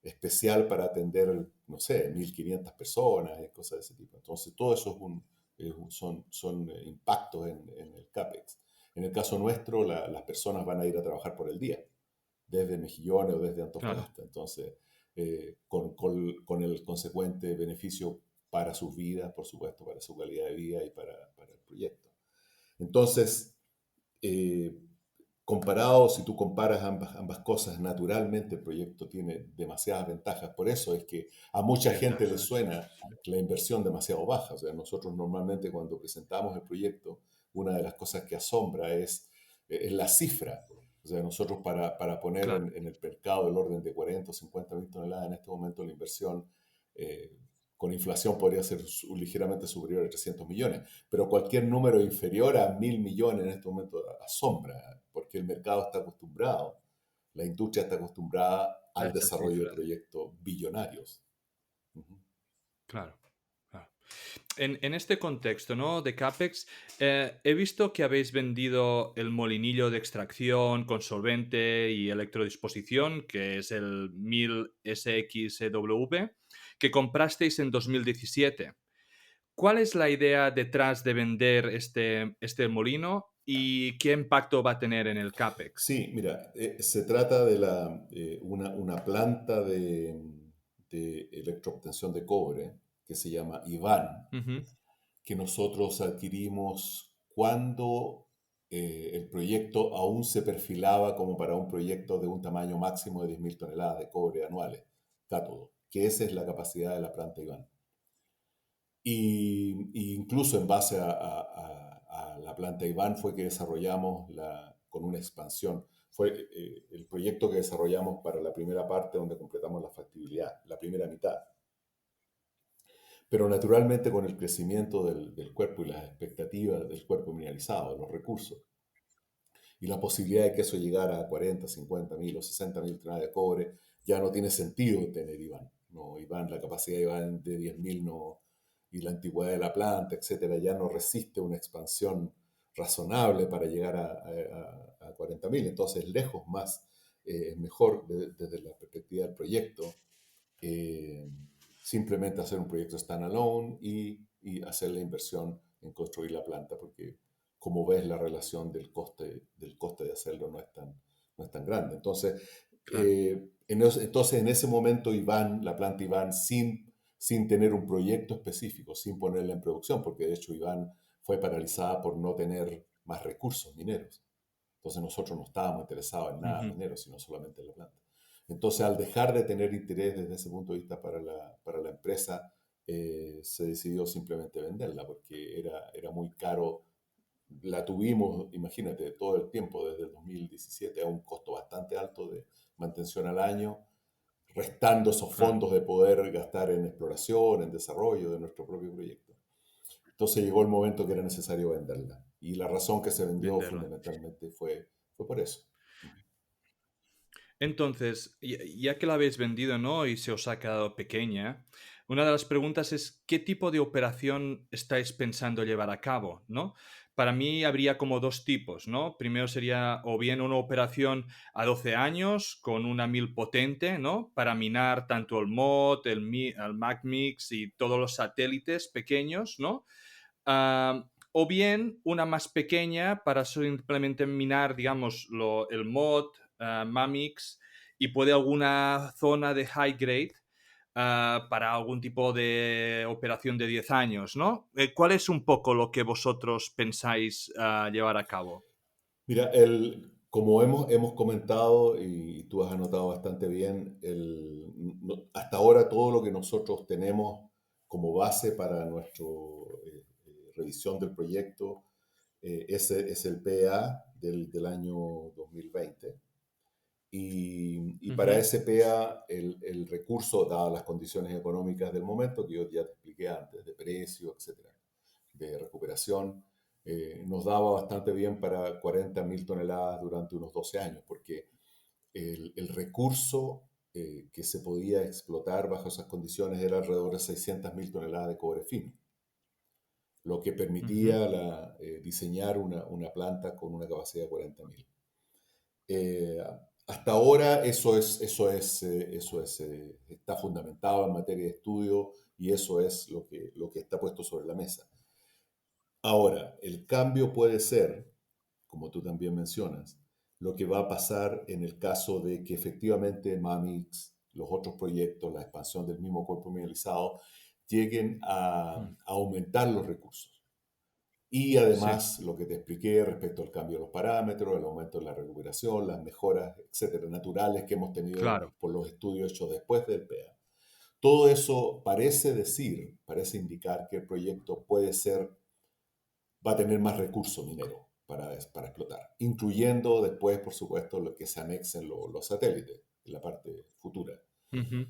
especial para atender, no sé, 1.500 personas y cosas de ese tipo. Entonces, todo eso son impactos en el CAPEX. En el caso nuestro, las personas van a ir a trabajar por el día desde Mejillones o desde claro. Antofagasta. Entonces, con el consecuente beneficio para sus vidas, por supuesto, para su calidad de vida y para el proyecto. Entonces, eh, comparado, si tú comparas ambas cosas, naturalmente el proyecto tiene demasiadas ventajas. Por eso es que a mucha gente le Ventajas. suena la inversión demasiado baja. O sea, nosotros normalmente cuando presentamos el proyecto, una de las cosas que asombra es la cifra. O sea, nosotros para poner Claro, en el mercado el orden de 40 o 50 mil toneladas, en este momento la inversión eh, con inflación podría ser ligeramente superior a 300 millones, pero cualquier número inferior a 1.000 millones en este momento asombra, porque el mercado está acostumbrado, la industria está acostumbrada a al esas desarrollo de cifras. proyectos billonarios. Ujú. Claro. Claro. En este contexto, ¿no? De CAPEX, he visto que habéis vendido el molinillo de extracción con solvente y electrodisposición, que es el 1000 SXW, que comprasteis en 2017. ¿Cuál es la idea detrás de vender este molino y qué impacto va a tener en el CAPEX? Sí, mira, se trata de una planta de electroobtención de cobre que se llama IVAN, Ujú. que nosotros adquirimos cuando el proyecto aún se perfilaba como para un proyecto de un tamaño máximo de 10.000 toneladas de cobre anuales, cátodo, que esa es la capacidad de la planta IVAN. Y incluso en base a la planta IVAN fue que desarrollamos con una expansión. Fue el proyecto que desarrollamos para la primera parte donde completamos la factibilidad, la primera mitad. Pero naturalmente con el crecimiento del cuerpo y las expectativas del cuerpo mineralizado, los recursos, y la posibilidad de que eso llegara a 40, 50 mil o 60 mil toneladas de cobre, ya no tiene sentido tener IVAN. No, IVAN, la capacidad de IVAN de 10.000 no, y la antigüedad de la planta, etcétera, ya no resiste una expansión razonable para llegar a 40.000. Entonces, lejos más, mejor desde la perspectiva del proyecto, eh, simplemente hacer un proyecto standalone y hacer la inversión en construir la planta, porque como ves la relación del coste de hacerlo no es tan grande. Entonces, Claro, entonces en ese momento Iván, la planta Iván, sin tener un proyecto específico, sin ponerla en producción, porque de hecho Iván fue paralizada por no tener más recursos mineros. Entonces nosotros no estábamos interesados en nada ujú, minero, sino solamente en la planta. Entonces, al dejar de tener interés desde ese punto de vista para la empresa, se decidió simplemente venderla porque era muy caro. La tuvimos, imagínate, todo el tiempo, desde el 2017, a un costo bastante alto de mantención al año, restando esos claro, fondos de poder gastar en exploración, en desarrollo de nuestro propio proyecto. Entonces llegó el momento que era necesario venderla. Y la razón que se vendió venderla. fundamentalmente fue por eso. Entonces, ya que la habéis vendido, ¿no? Y se os ha quedado pequeña, una de las preguntas es ¿qué tipo de operación estáis pensando llevar a cabo, ¿no? Para mí habría como dos tipos, ¿no? Primero sería o bien una operación a 12 años con una 1000 potente, ¿no? Para minar tanto el MOD, el MagMix y todos los satélites pequeños, ¿no? O bien una más pequeña para simplemente minar, digamos, el mod, Mamix y puede alguna zona de high grade para algún tipo de operación de 10 años, ¿no? ¿Cuál es un poco lo que vosotros pensáis llevar a cabo? Mira, como hemos comentado y tú has anotado bastante bien, hasta ahora todo lo que nosotros tenemos como base para nuestra revisión del proyecto es el PEA del año 2020. Y para Ujú, ese PEA, el recurso, dadas las condiciones económicas del momento, que yo ya te expliqué antes, de precio, etcétera, de recuperación, nos daba bastante bien para 40.000 toneladas durante unos 12 años, porque el recurso que se podía explotar bajo esas condiciones era alrededor de 600.000 toneladas de cobre fino, lo que ujú, permitía diseñar una planta con una capacidad de 40.000. Eh, Hasta ahora está fundamentado en materia de estudio y eso es lo que está puesto sobre la mesa. Ahora, el cambio puede ser, como tú también mencionas, lo que va a pasar en el caso de que efectivamente Mamix los otros proyectos, la expansión del mismo cuerpo mineralizado, lleguen a aumentar los recursos. Y Sí, además, lo que te expliqué respecto al cambio de los parámetros, el aumento de la recuperación, las mejoras, etcétera, naturales que hemos tenido claro. por los estudios hechos después del PEA. Todo eso parece indicar que el proyecto va a tener más recursos mineros para explotar, incluyendo después, por supuesto, lo que se anexen los satélites en la parte futura. Ujú.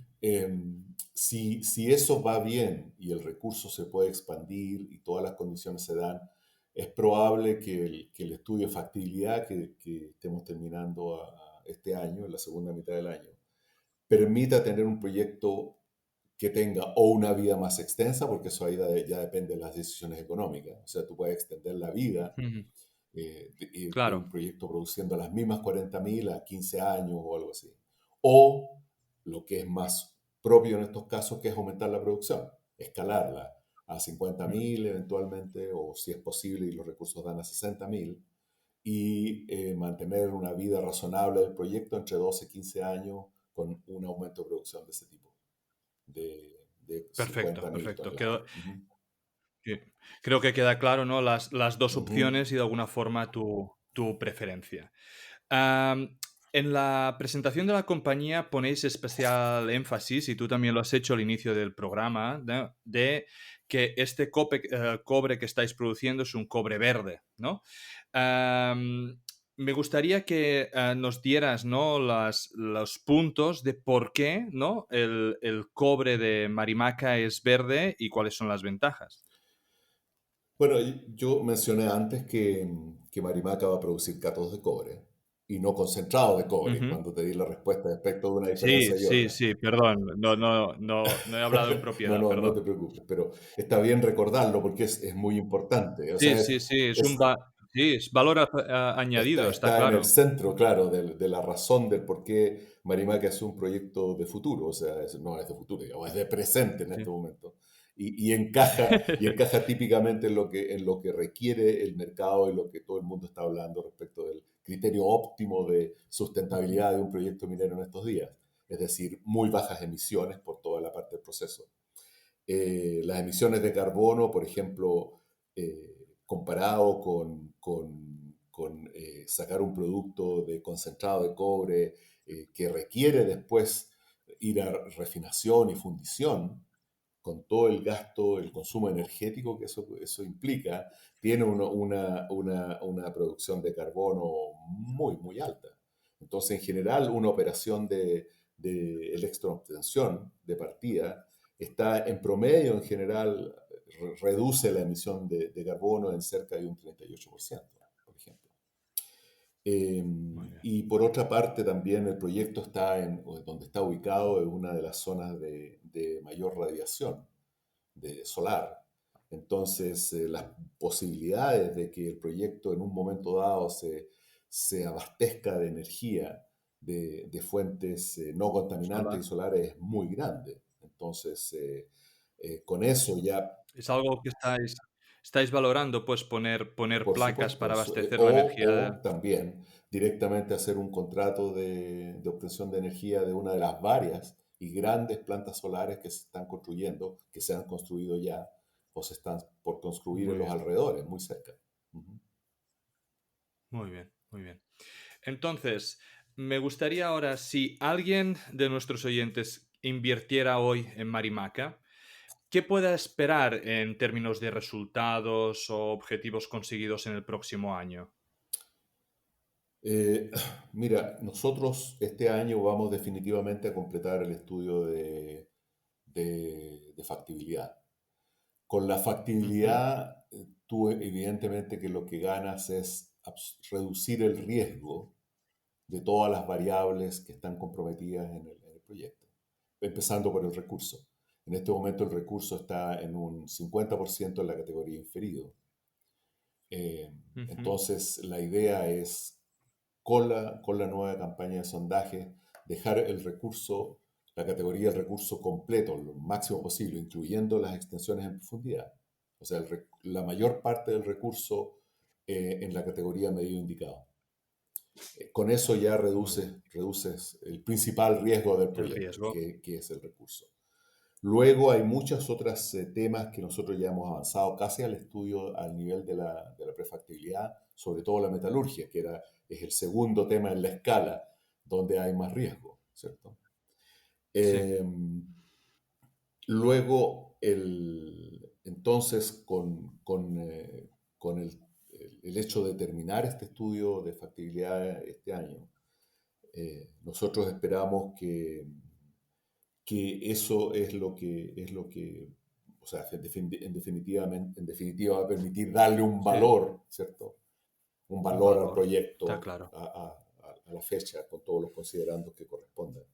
Si eso va bien y el recurso se puede expandir y todas las condiciones se dan, es probable que el estudio de factibilidad que estemos terminando este año, en la segunda mitad del año, permita tener un proyecto que tenga o una vida más extensa, porque eso ahí ya depende de las decisiones económicas. O sea, tú puedes extender la vida Ujú. de Claro. un proyecto produciendo las mismas 40.000 a 15 años o algo así. O lo que es más propio en estos casos, que es aumentar la producción, escalarla a 50.000 eventualmente, o si es posible y los recursos dan a 60.000, y mantener una vida razonable del proyecto entre 12 y 15 años con un aumento de producción de ese tipo, de Perfecto, 50.000 perfecto. toneladas. Ujú. Sí. Creo que queda claro, ¿no? Las dos Ujú. opciones y de alguna forma tu preferencia. Am, en la presentación de la compañía ponéis especial énfasis, y tú también lo has hecho al inicio del programa, de que este cobre que estáis produciendo es un cobre verde, ¿no? Am, Me gustaría que nos dieras, ¿no? Los puntos de por qué, ¿no? El cobre de Marimaca es verde y cuáles son las ventajas. Bueno, yo mencioné antes que Marimaca va a producir cátodos de cobre y no concentrados de cobre, Ujú. cuando te di la respuesta respecto de una Sí, diferencia y sí, otra. sí, perdón. No he hablado en No, propiedad, no, no te perdón. preocupes, pero está bien recordarlo porque es muy importante. O Sí, sea, sí, sí, es, sí, es valor añadido, está está en el claro. centro, claro, de la razón del por qué Marimaca es un proyecto de futuro. O sea, no es de futuro, digamos, es de presente en este Sí. momento. Y encaja típicamente en lo que requiere el mercado y lo que todo el mundo está hablando respecto del criterio óptimo de Ujú. sustentabilidad de un proyecto minero en estos días. Es decir, muy bajas emisiones por toda la parte del proceso. Las emisiones de carbono, por ejemplo, comparado con sacar un producto de concentrado de cobre que requiere después ir a refinación y fundición, con todo el gasto, el consumo energético que eso implica, tiene una producción de carbono muy, muy alta. Entonces, en general, una operación de electroobtención de partida está en promedio, en general, reduce la emisión de carbono en cerca de un 38%, por ejemplo. Eh, Muy bien. y por otra parte, también el proyecto donde está ubicado, en una de las zonas de mayor radiación de solar. Entonces, las posibilidades de que el proyecto en un momento dado se abastezca de energía de fuentes no contaminantes y Solar. solares es muy grande. Entonces, con eso ya, Es algo que estáis valorando, pues poner por placas supuesto, para eso, abastecer la energía. o también directamente hacer un contrato de obtención de energía de una de las varias y grandes plantas solares que se están construyendo, que se han construido ya o se están por construir en Muy los bien, alrededores, muy cerca. Ujú. muy bien, muy bien. Entonces, me gustaría ahora, si alguien de nuestros oyentes invirtiera hoy en Marimaca, ¿qué pueda esperar en términos de resultados o objetivos conseguidos en el próximo año? Eh, Mira, nosotros este año vamos definitivamente a completar el estudio de factibilidad. Con la Ujú. factibilidad, tú evidentemente que lo que ganas es reducir el riesgo de todas las variables que están comprometidas en el proyecto, empezando por el recurso. En este momento el recurso está en un 50% en la categoría inferido. Eh, Ujú. entonces, la idea es, con la nueva campaña de sondaje, dejar el recurso, la categoría del recurso completo, lo máximo posible, incluyendo las extensiones en profundidad. O sea, la mayor parte del recurso en la categoría medio indicado. Con eso ya Muy bien. reduces el principal riesgo del El proyecto, riesgo. que es el recurso. Luego hay muchos otros temas que nosotros ya hemos avanzado casi al estudio al nivel de la prefactibilidad, sobre todo la metalurgia, es el segundo tema en la escala donde hay más riesgo, ¿cierto? Sí. Eh, Luego, entonces, con el hecho de terminar este estudio de factibilidad este año, nosotros esperamos que eso es lo que, o sea, en definitiva va a permitir darle un Sí. valor, ¿cierto? Un Un valor al valor. Está proyecto claro. a la fecha, con todos los considerandos que correspondan.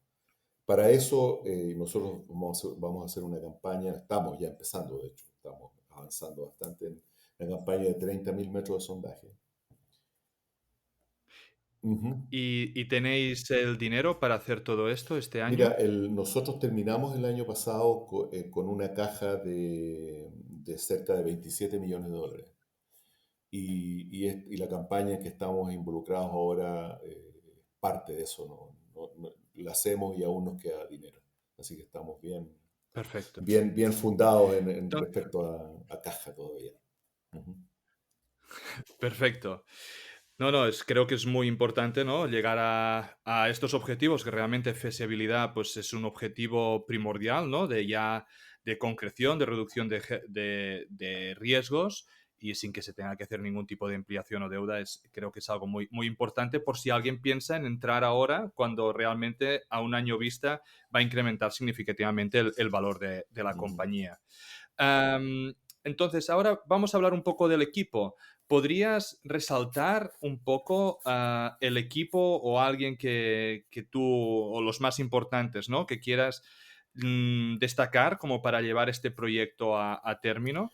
Para eso, nosotros vamos a hacer una campaña, estamos ya empezando, de hecho, estamos avanzando bastante en la campaña de 30.000 metros de sondaje. Ujú. ¿Y tenéis el dinero para hacer todo esto este Mira, año? nosotros terminamos el año pasado con una caja de cerca de 27 millones de dólares. Y la campaña en que estamos involucrados ahora parte de eso, la hacemos y aún nos queda dinero. Así que estamos Perfecto. bien fundados en To- respecto a caja todavía. Ujú. Perfecto. No, no, creo que es muy importante, ¿no? Llegar a estos objetivos, que realmente feasibilidad, pues es un objetivo primordial, ¿no? De concreción, de reducción de riesgos y sin que se tenga que hacer ningún tipo de ampliación o deuda, creo que es algo muy, muy importante por si alguien piensa en entrar ahora, cuando realmente a un año vista va a incrementar significativamente el valor de la Ujú. compañía. Am, entonces, ahora vamos a hablar un poco del equipo. ¿Podrías resaltar un poco el equipo o alguien que tú, o los más importantes, ¿no? Que quieras destacar como para llevar este proyecto a término?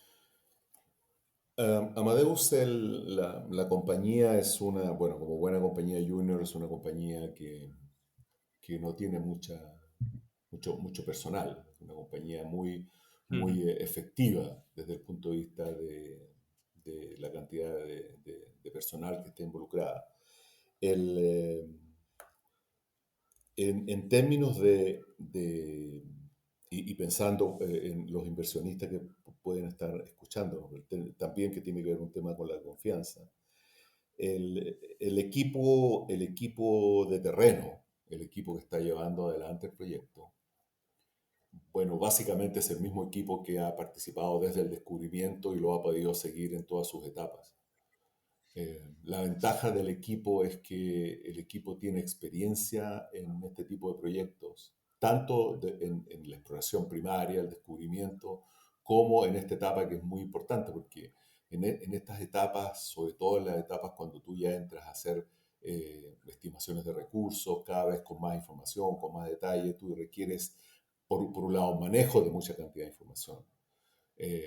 Amadeus, la compañía es una, bueno, como buena compañía junior, es una compañía que no tiene mucho personal. Es una compañía Ujú. muy efectiva desde el punto de vista de la cantidad de personal que está involucrada. El, eh, en términos y pensando en los inversionistas que pueden estar escuchando, también que tiene que ver un tema con la confianza, el equipo de terreno, el equipo que está llevando adelante el proyecto, bueno, básicamente es el mismo equipo que ha participado desde el descubrimiento y lo ha podido seguir en todas sus etapas. La ventaja del equipo es que el equipo tiene experiencia en este tipo de proyectos, tanto en la exploración primaria, el descubrimiento, como en esta etapa que es muy importante, porque en estas etapas, sobre todo en las etapas cuando tú ya entras a hacer estimaciones de recursos, cada vez con más información, con más detalle, tú requieres, por un lado, manejo de mucha cantidad de información,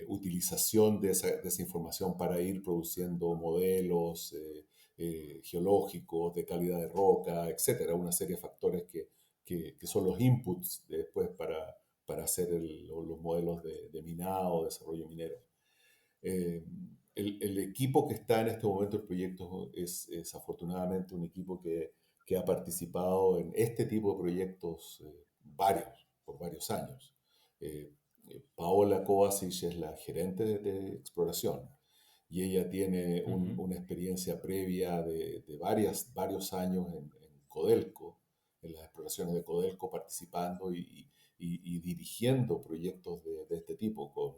utilización de esa información para ir produciendo modelos geológicos, de calidad de roca, etcétera, una serie de factores que son los inputs después para hacer los modelos de minado, desarrollo minero. Eh, el equipo que está en este momento del proyecto es afortunadamente un equipo que ha participado en este tipo de proyectos por varios años. Eh, Paola Kovacic es la gerente de exploración y ella tiene Ujú. una experiencia previa de varios años en Codelco, en las exploraciones de Codelco, participando y dirigiendo proyectos de este tipo, con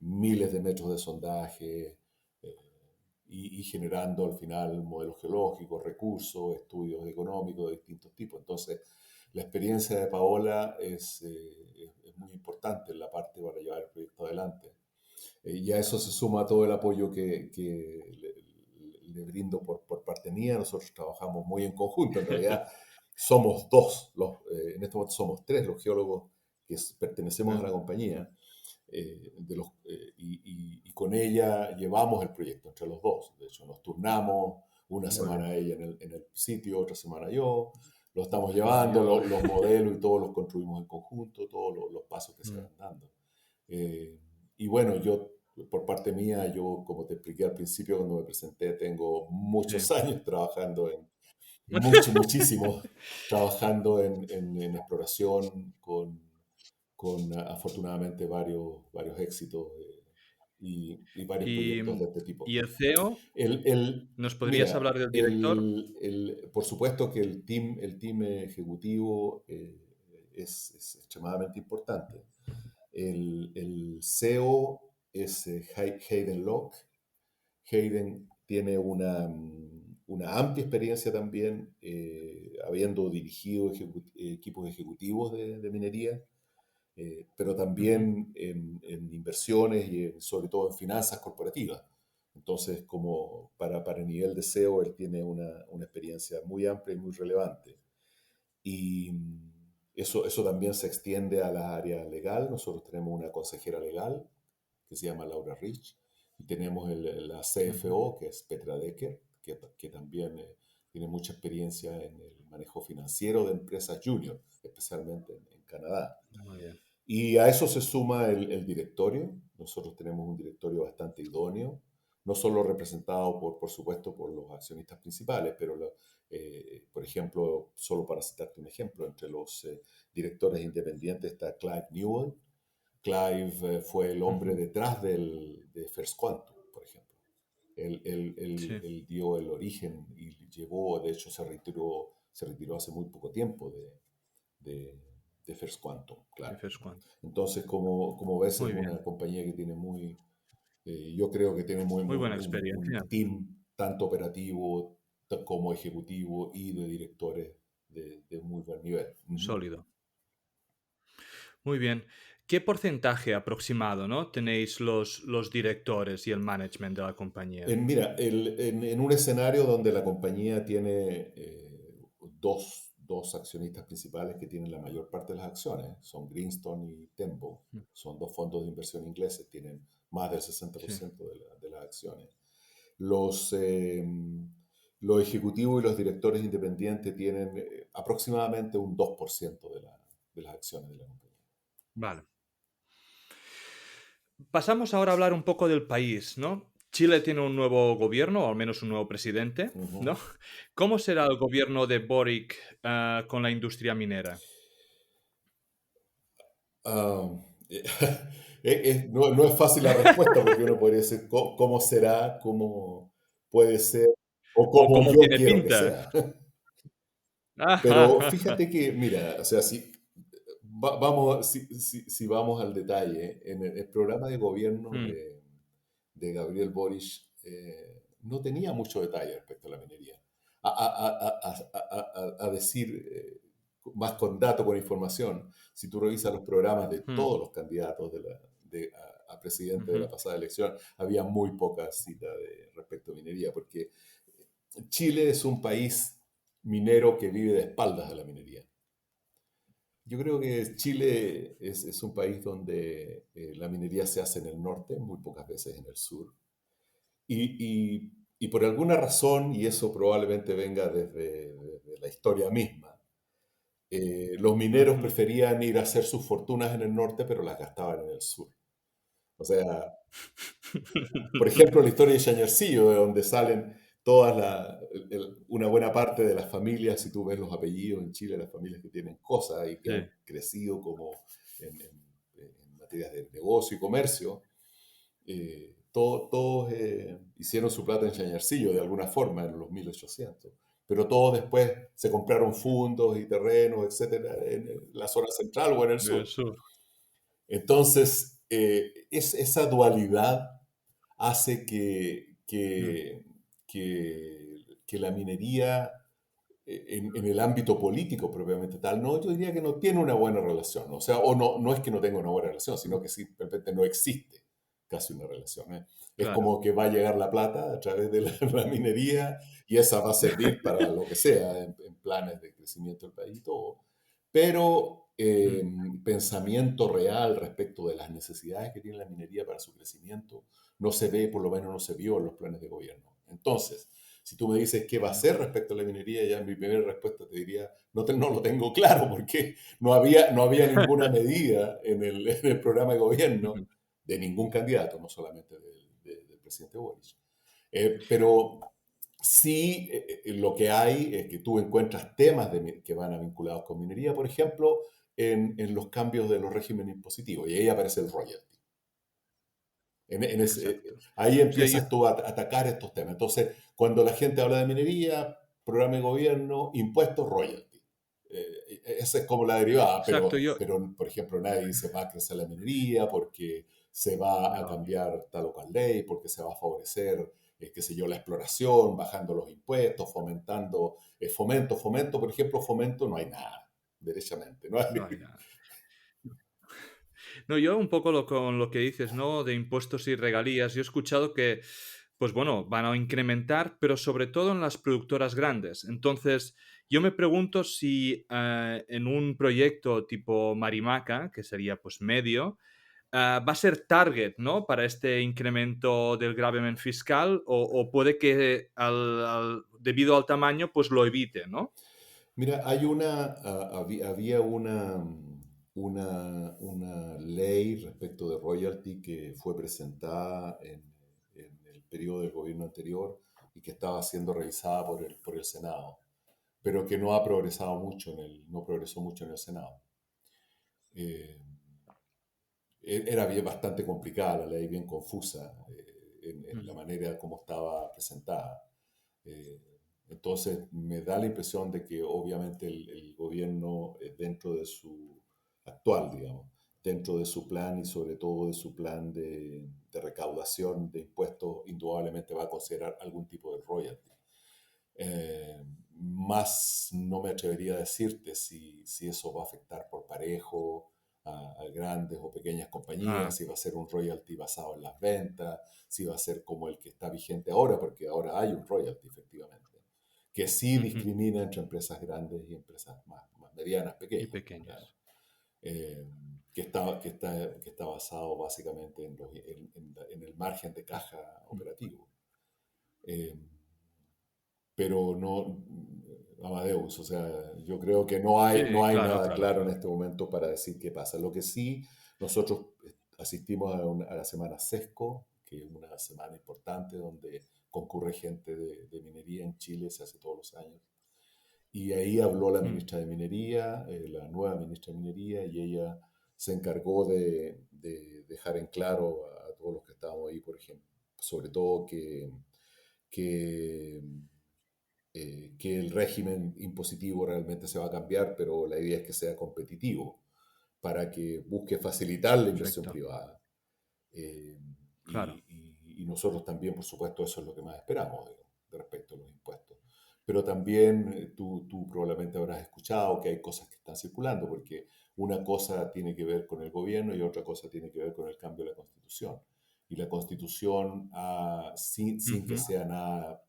miles de metros de sondaje eh, y generando al final modelos geológicos, recursos, estudios económicos de distintos tipos. Entonces, la experiencia de Paola es muy importante en la parte para llevar el proyecto adelante. Y a eso se suma todo el apoyo que le brindo por parte mía. Nosotros trabajamos muy en conjunto. En realidad, somos dos, en este momento somos tres los geólogos que pertenecemos a Ah, la compañía y con ella llevamos el proyecto entre los dos. De hecho, nos turnamos, una muy bien. semana ella en el sitio, otra semana yo. Lo estamos llevando, Genial. los modelos y todos los construimos en conjunto, todos los pasos que se Mm, van dando. Eh, y bueno, por parte mía, yo, como te expliqué al principio cuando me presenté, tengo sí. muchos años trabajando Muchísimo, trabajando en exploración con afortunadamente varios éxitos y varios Y, proyectos de este tipo. y el CEO, ¿nos podrías Mira, hablar del director? por supuesto que el team ejecutivo es extremadamente importante. El CEO es Hayden Locke. Hayden tiene una amplia experiencia también, habiendo dirigido equipos ejecutivos de minería, pero Ujú. también en inversiones y sobre todo en finanzas corporativas. Entonces, como para el nivel de SEO, él tiene una experiencia muy amplia y muy relevante. Y eso también se extiende a la área legal. Nosotros tenemos una consejera legal que se llama Laura Rich y tenemos la Ujú. CFO, que es Petra Decker, que también tiene mucha experiencia en el manejo financiero de empresas junior, especialmente en Canadá. Muy bien. Y a eso se suma el directorio. Nosotros tenemos un directorio bastante idóneo, no solo representado por supuesto, por los accionistas principales, pero, por ejemplo, solo para citarte un ejemplo, entre los directores independientes está Clive Newell. Clive fue el hombre Ujú. detrás de First Quantum, por ejemplo. Sí, Él dio el origen y llevó, de hecho se retiró hace muy poco tiempo de, de First Quantum, de claro. First Quantum. Entonces, como ves, es Muy bien. una compañía que tiene yo creo que tiene Muy buena un experiencia. team tanto operativo como ejecutivo y de directores de muy buen nivel. Ujú. Sólido. Muy bien. ¿Qué porcentaje aproximado, ¿no? tenéis los directores y el management de la compañía? Mira, en un escenario donde la compañía tiene dos accionistas principales que tienen la mayor parte de las acciones, son Greenstone y Tembo, Mm. son dos fondos de inversión ingleses, tienen más del Sí, 60% de las acciones. Los, eh, los ejecutivos y los directores independientes tienen aproximadamente un 2% de las acciones de la compañía. vale. Pasamos ahora a hablar un poco del país, ¿no? Chile tiene un nuevo gobierno, o al menos un nuevo presidente, ¿no? Ujú. ¿Cómo será el gobierno de Boric con la industria minera? Ah, no es fácil la respuesta porque uno podría decir cómo será, cómo puede ser o ¿O cómo cómo yo tiene quiero que pinta? sea. Pero fíjate que, mira, o sea, si vamos al detalle, en el programa de gobierno Mm, de Gabriel Boric no tenía mucho detalle respecto a la minería. A decir más con datos, con información, si tú revisas los programas de mm, todos los candidatos a presidente de la ujú. pasada elección, había muy poca cita respecto a minería, porque Chile es un país minero que vive de espaldas a la minería. Yo creo que Chile es un país donde la minería se hace en el norte, muy pocas veces en el sur. Y por alguna razón, y eso probablemente venga desde la historia misma, los mineros Ujú. preferían ir a hacer sus fortunas en el norte, pero las gastaban en el sur. O sea, por ejemplo, la historia de Chañarcillo, de donde salen una buena parte de las familias, si tú ves los apellidos en Chile, las familias que tienen cosas y que Sí. han crecido como en materias de negocio y comercio, todos hicieron su plata en Chañarcillo de alguna forma en los 1800. Pero todos después se compraron fundos y terrenos, etcétera, en la zona central o en el Del sur. sur. Entonces, esa dualidad hace Mm, que la minería en el ámbito político propiamente tal, no, yo diría que no tiene una buena relación. O sea, o no es que no tenga una buena relación, sino que simplemente no existe casi una relación. Es claro. como que va a llegar la plata a través de la minería y esa va a servir para lo que sea, en planes de crecimiento del país y todo. Pero Mm, pensamiento real respecto de las necesidades que tiene la minería para su crecimiento no se ve, por lo menos no se vio en los planes de gobierno. Entonces, si tú me dices qué va a mm, hacer respecto a la minería, ya en mi primera respuesta te diría, no lo tengo claro, porque no había ninguna medida en el programa de gobierno ujú. de ningún candidato, no solamente del presidente Boris. Pero sí, lo que hay es que tú encuentras temas que van a vinculados con minería, por ejemplo, en los cambios de los regímenes impositivos, y ahí aparece el royalty. Exacto. Ahí Sí, empiezas tú a atacar estos temas. Entonces, cuando la gente habla de minería, programa de gobierno, impuestos, royalty. Esa es como la derivada, exacto, pero, por ejemplo, nadie dice va a crecer la minería porque se va a no, cambiar tal o cual ley, porque se va a favorecer, qué sé yo, la exploración, bajando los impuestos, fomentando, fomento, por ejemplo, fomento, no hay nada, derechamente, no hay. no hay nada. No, yo un poco con lo que dices, ¿no? De impuestos y regalías. Yo he escuchado que, pues bueno, van a incrementar, pero sobre todo en las productoras grandes. Entonces, yo me pregunto si en un proyecto tipo Marimaca, que sería pues medio, va a ser target, ¿no? Para este incremento del gravamen fiscal o puede que debido al tamaño pues lo evite, ¿no? Mira, había una ley respecto de royalty que fue presentada en el periodo del gobierno anterior y que estaba siendo revisada por el Senado, pero que no ha progresado mucho no progresó mucho en el Senado. Eh, Era bastante complicada la ley, bien confusa en la Mm, manera como estaba presentada. Eh, entonces, me da la impresión de que obviamente el gobierno, dentro de su actual, digamos, dentro de su plan y sobre todo de su plan de recaudación de impuestos, indudablemente va a considerar algún tipo de royalty. Más no me atrevería a decirte si eso va a afectar por parejo a grandes o pequeñas compañías, ah, si va a ser un royalty basado en las ventas, si va a ser como el que está vigente ahora, porque ahora hay un royalty efectivamente, que sí ujú, discrimina entre empresas grandes y empresas más medianas, y pequeñas. Claro. pequeñas. Eh, que está basado básicamente en el margen de caja Mm. operativo. Eh, pero no, Amadeus, o sea, yo creo que no Sí, hay, no hay claro, nada claro, claro en claro. este momento para decir qué pasa. Lo que sí, nosotros asistimos a la semana SESCO, que es una semana importante donde concurre gente de minería en Chile, se hace todos los años. Y ahí habló la Mm, ministra de Minería, la nueva ministra de Minería, y ella se encargó de dejar en claro a todos los que estábamos ahí, por ejemplo, sobre todo que que el régimen impositivo realmente se va a cambiar, pero la idea es que sea competitivo para que busque facilitar la inversión perfecto, privada. Eh, claro. y nosotros también, por supuesto, eso es lo que más esperamos de respecto a los impuestos. Pero también tú probablemente habrás escuchado que hay cosas que están circulando, porque una cosa tiene que ver con el gobierno y otra cosa tiene que ver con el cambio de la Constitución. Y la Constitución, sin que Ujú, sea nada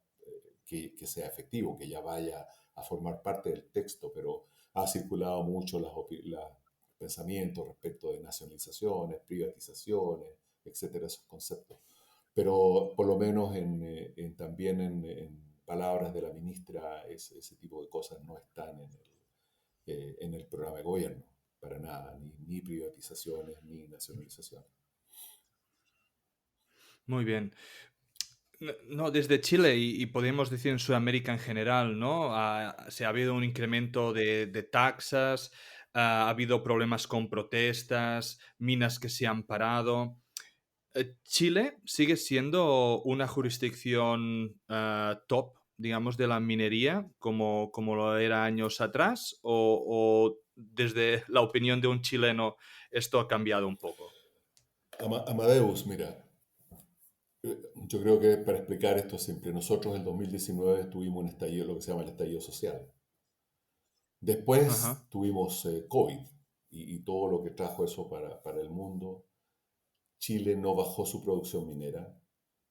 que sea efectivo, que ya vaya a formar parte del texto, pero ha circulado mucho los pensamientos respecto de nacionalizaciones, privatizaciones, etcétera, esos conceptos. Pero por lo menos también en palabras de la ministra, ese tipo de cosas no están en el programa de gobierno, para nada, ni privatizaciones ni nacionalizaciones. muy bien. No, desde Chile y podemos decir en Sudamérica en general, ¿no? Se ha habido un incremento de taxas, ha habido problemas con protestas, minas que se han parado. ¿Chile sigue siendo una jurisdicción top, digamos, de la minería como lo era años atrás? ¿O desde la opinión de un chileno esto ha cambiado un poco? Amadeus, mira, yo creo que para explicar esto siempre, nosotros en el 2019 tuvimos un estallido, lo que se llama el estallido social. Después Ajá, tuvimos COVID y todo lo que trajo eso para el mundo. Chile no bajó su producción minera.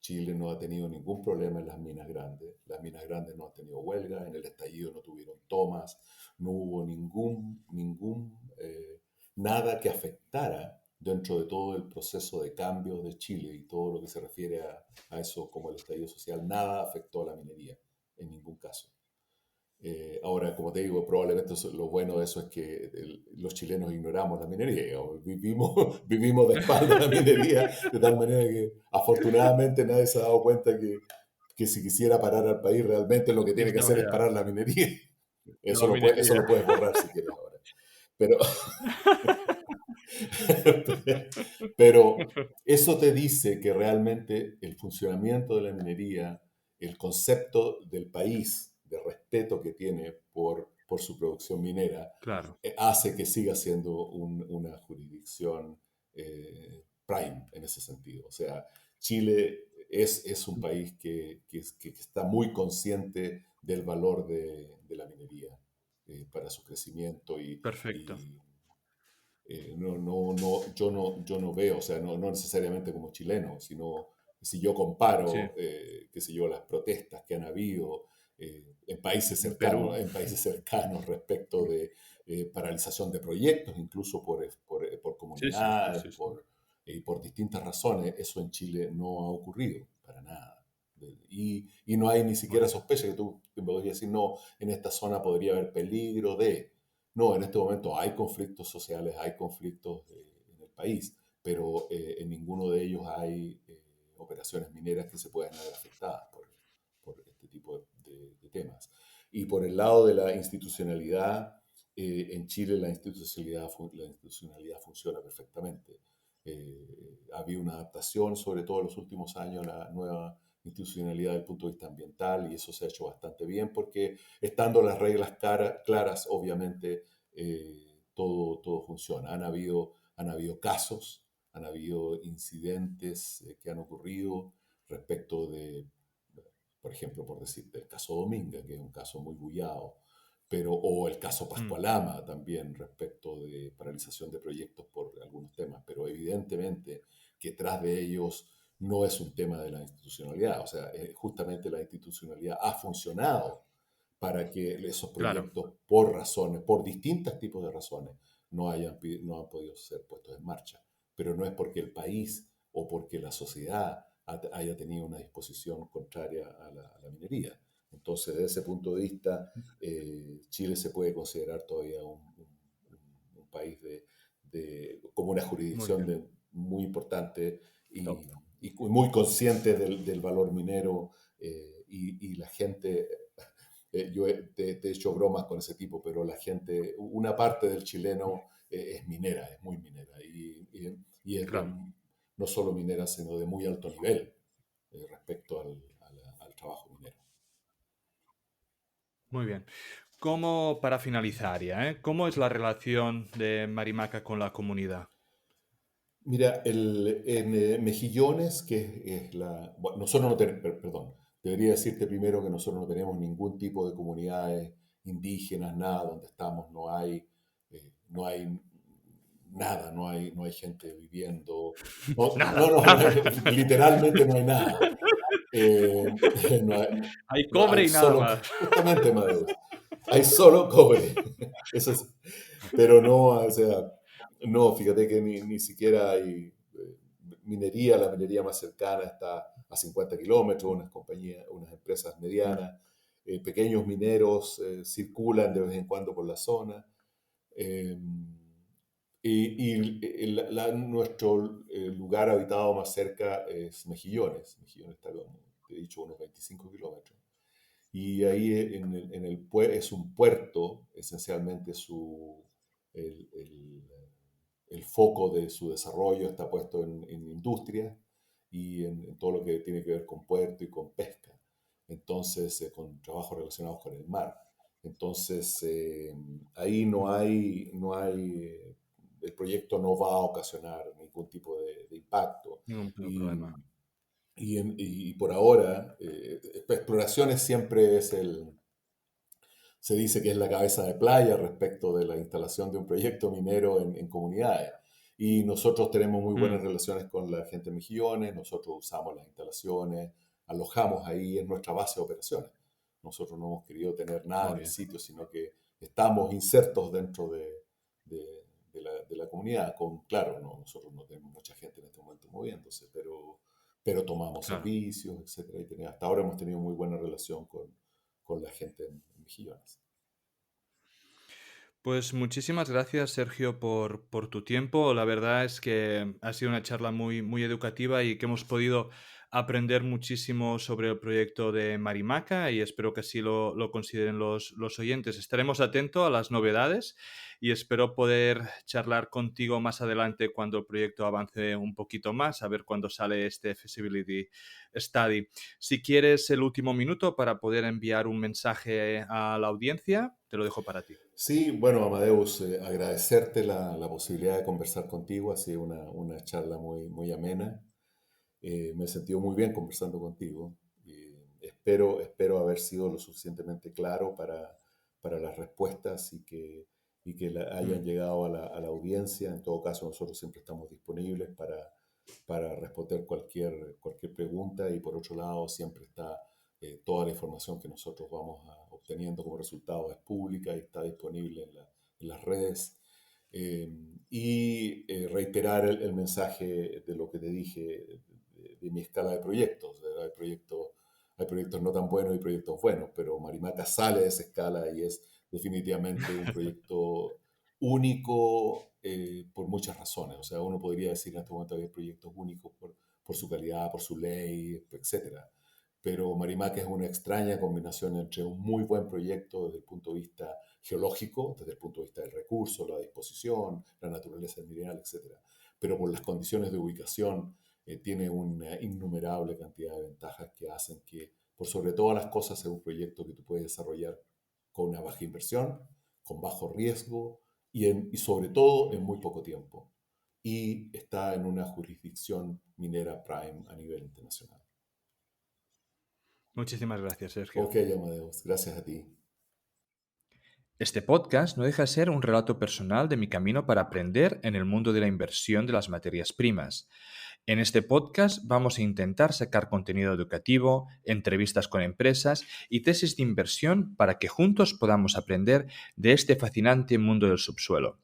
Chile no ha tenido ningún problema en las minas grandes. Las minas grandes no han tenido huelga. En el estallido no tuvieron tomas. No hubo nada que afectara dentro de todo el proceso de cambios de Chile y todo lo que se refiere a eso como el estallido social. Nada afectó a la minería en ningún caso. Ahora, como te digo, probablemente lo bueno de eso es que los chilenos ignoramos la minería, digamos. Vivimos de espalda a la minería, de tal manera que afortunadamente nadie se ha dado cuenta que que si quisiera parar al país realmente lo que tiene que No, hacer es ya, parar la minería. la Eso minería. lo puedes borrar si quieres ahora. Pero, pero eso te dice que realmente el funcionamiento de la minería, el concepto del país, de respeto que tiene por su producción minera, Claro, hace que siga siendo una jurisdicción prime en ese sentido. O sea, Chile es un país que está muy consciente del valor de la minería para su crecimiento perfecto. y yo no veo, o sea, no necesariamente como chileno, sino si yo Sí, comparo, qué sé yo, las protestas que han habido en Perú. en países cercanos respecto de paralización de proyectos, incluso por Sí, sí, sí, comunidades, sí, sí. por distintas razones, eso en Chile no ha ocurrido para nada. Y no hay ni Muy siquiera bien. sospecha que tú me podrías decir, no, en esta zona podría haber peligro de... No, en este momento hay conflictos sociales, hay conflictos en el país, pero en ninguno de ellos hay operaciones mineras que se puedan ver afectadas por este tipo de temas. Y por el lado de la institucionalidad, en Chile la institucionalidad funciona perfectamente. Ha habido una adaptación, sobre todo en los últimos años, a la nueva institucionalidad desde el punto de vista ambiental y eso se ha hecho bastante bien porque estando las reglas claras, obviamente todo funciona. Han habido casos, han habido incidentes que han ocurrido respecto de, por ejemplo, por decirte, el caso Dominga, que es un caso muy bullado, pero, o el caso Mm, Pascualama también respecto de paralización de proyectos por algunos temas, pero evidentemente que tras de ellos no es un tema de la institucionalidad, o sea, justamente la institucionalidad ha funcionado para que esos claro, proyectos, por razones, por distintos tipos de razones, no han podido ser puestos en marcha. Pero no es porque el país o porque la sociedad haya tenido una disposición contraria a la minería. Entonces, desde ese punto de vista, Chile se puede considerar todavía un país como una muy jurisdicción bien. muy importante Top. y muy consciente del valor minero y la gente yo te he hecho bromas con ese tipo, pero la gente, una parte del chileno es minera, es muy minera y es Claro, no solo minera, sino de muy alto nivel respecto al trabajo minero. muy bien. ¿Cómo, para finalizar ya, cómo es la relación de Marimaca con la comunidad? Mira, en Mejillones, que es la... bueno, nosotros no tenemos, perdón, debería decirte primero que nosotros no tenemos ningún tipo de comunidades indígenas, nada, donde estamos no hay nada, no hay gente viviendo, Nada, no nada. literalmente no hay nada. Eh, no hay, Hay no, cobre hay y nada solo, más. justamente Mateus, hay solo cobre. Eso es, pero no, o sea, no, fíjate que ni siquiera hay minería, la minería más cercana está a 50 kilómetros, unas compañías, unas empresas Mm, medianas, pequeños mineros circulan de vez en cuando por la zona. Eh, Nuestro lugar habitado más cerca es Mejillones. Mejillones está, como te he dicho, unos 25 kilómetros. Y ahí es un puerto, esencialmente el, el foco de su desarrollo está puesto en industria y en todo lo que tiene que ver con puerto y con pesca. Entonces, con trabajos relacionados con el mar. Entonces, ahí el proyecto no va a ocasionar ningún tipo de impacto. ningún Y, problema. y por ahora, exploraciones siempre se dice que es la cabeza de playa respecto de la instalación de un proyecto minero en comunidades. Y nosotros tenemos muy buenas Mm, relaciones con la gente de Mejillones, nosotros usamos las instalaciones, alojamos ahí en nuestra base de operaciones. Nosotros no hemos querido tener nada muy en el bien, sitio, sino que estamos insertos dentro de la comunidad. Claro, nosotros no tenemos mucha gente en este momento moviéndose, pero tomamos claro. servicios, etcétera. Hasta ahora hemos tenido muy buena relación con la gente en Mejillones. Pues muchísimas gracias, Sergio, por tu tiempo. La verdad es que ha sido una charla muy, muy educativa y que hemos podido aprender muchísimo sobre el proyecto de Marimaca y espero que así lo consideren los oyentes. Estaremos atentos a las novedades y espero poder charlar contigo más adelante cuando el proyecto avance un poquito más, a ver cuándo sale este Feasibility Study. Si quieres el último minuto para poder enviar un mensaje a la audiencia, te lo dejo para ti. Sí, bueno, Amadeus, agradecerte la posibilidad de conversar contigo. Ha sido una charla muy amena. Me he sentido muy bien conversando contigo. Espero haber sido lo suficientemente claro para las respuestas y que hayan llegado a la audiencia. En todo caso, nosotros siempre estamos disponibles para responder cualquier pregunta y por otro lado siempre está toda la información que nosotros vamos obteniendo como resultado es pública y está disponible en las redes. Reiterar el mensaje de lo que te dije de mi escala de proyectos. Hay proyectos no tan buenos y proyectos buenos, pero Marimaca sale de esa escala y es definitivamente un proyecto único por muchas razones. O sea, uno podría decir en este momento que hay proyectos únicos por su calidad, por su ley, etcétera. Pero Marimaca es una extraña combinación entre un muy buen proyecto desde el punto de vista geológico, desde el punto de vista del recurso, la disposición, la naturaleza del mineral, etcétera. Pero por las condiciones de ubicación tiene una innumerable cantidad de ventajas que hacen que, por sobre todas las cosas, sea un proyecto que tú puedes desarrollar con una baja inversión, con bajo riesgo y sobre todo en muy poco tiempo. Y está en una jurisdicción minera prime a nivel internacional. Muchísimas gracias, Sergio. Ok, Amadeus, gracias a ti. Este podcast no deja de ser un relato personal de mi camino para aprender en el mundo de la inversión de las materias primas. En este podcast vamos a intentar sacar contenido educativo, entrevistas con empresas y tesis de inversión para que juntos podamos aprender de este fascinante mundo del subsuelo.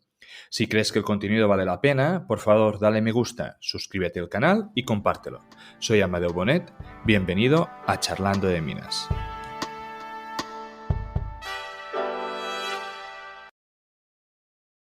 Si crees que el contenido vale la pena, por favor dale me gusta, suscríbete al canal y compártelo. Soy Amadeo Bonet, bienvenido a Charlando de Minas.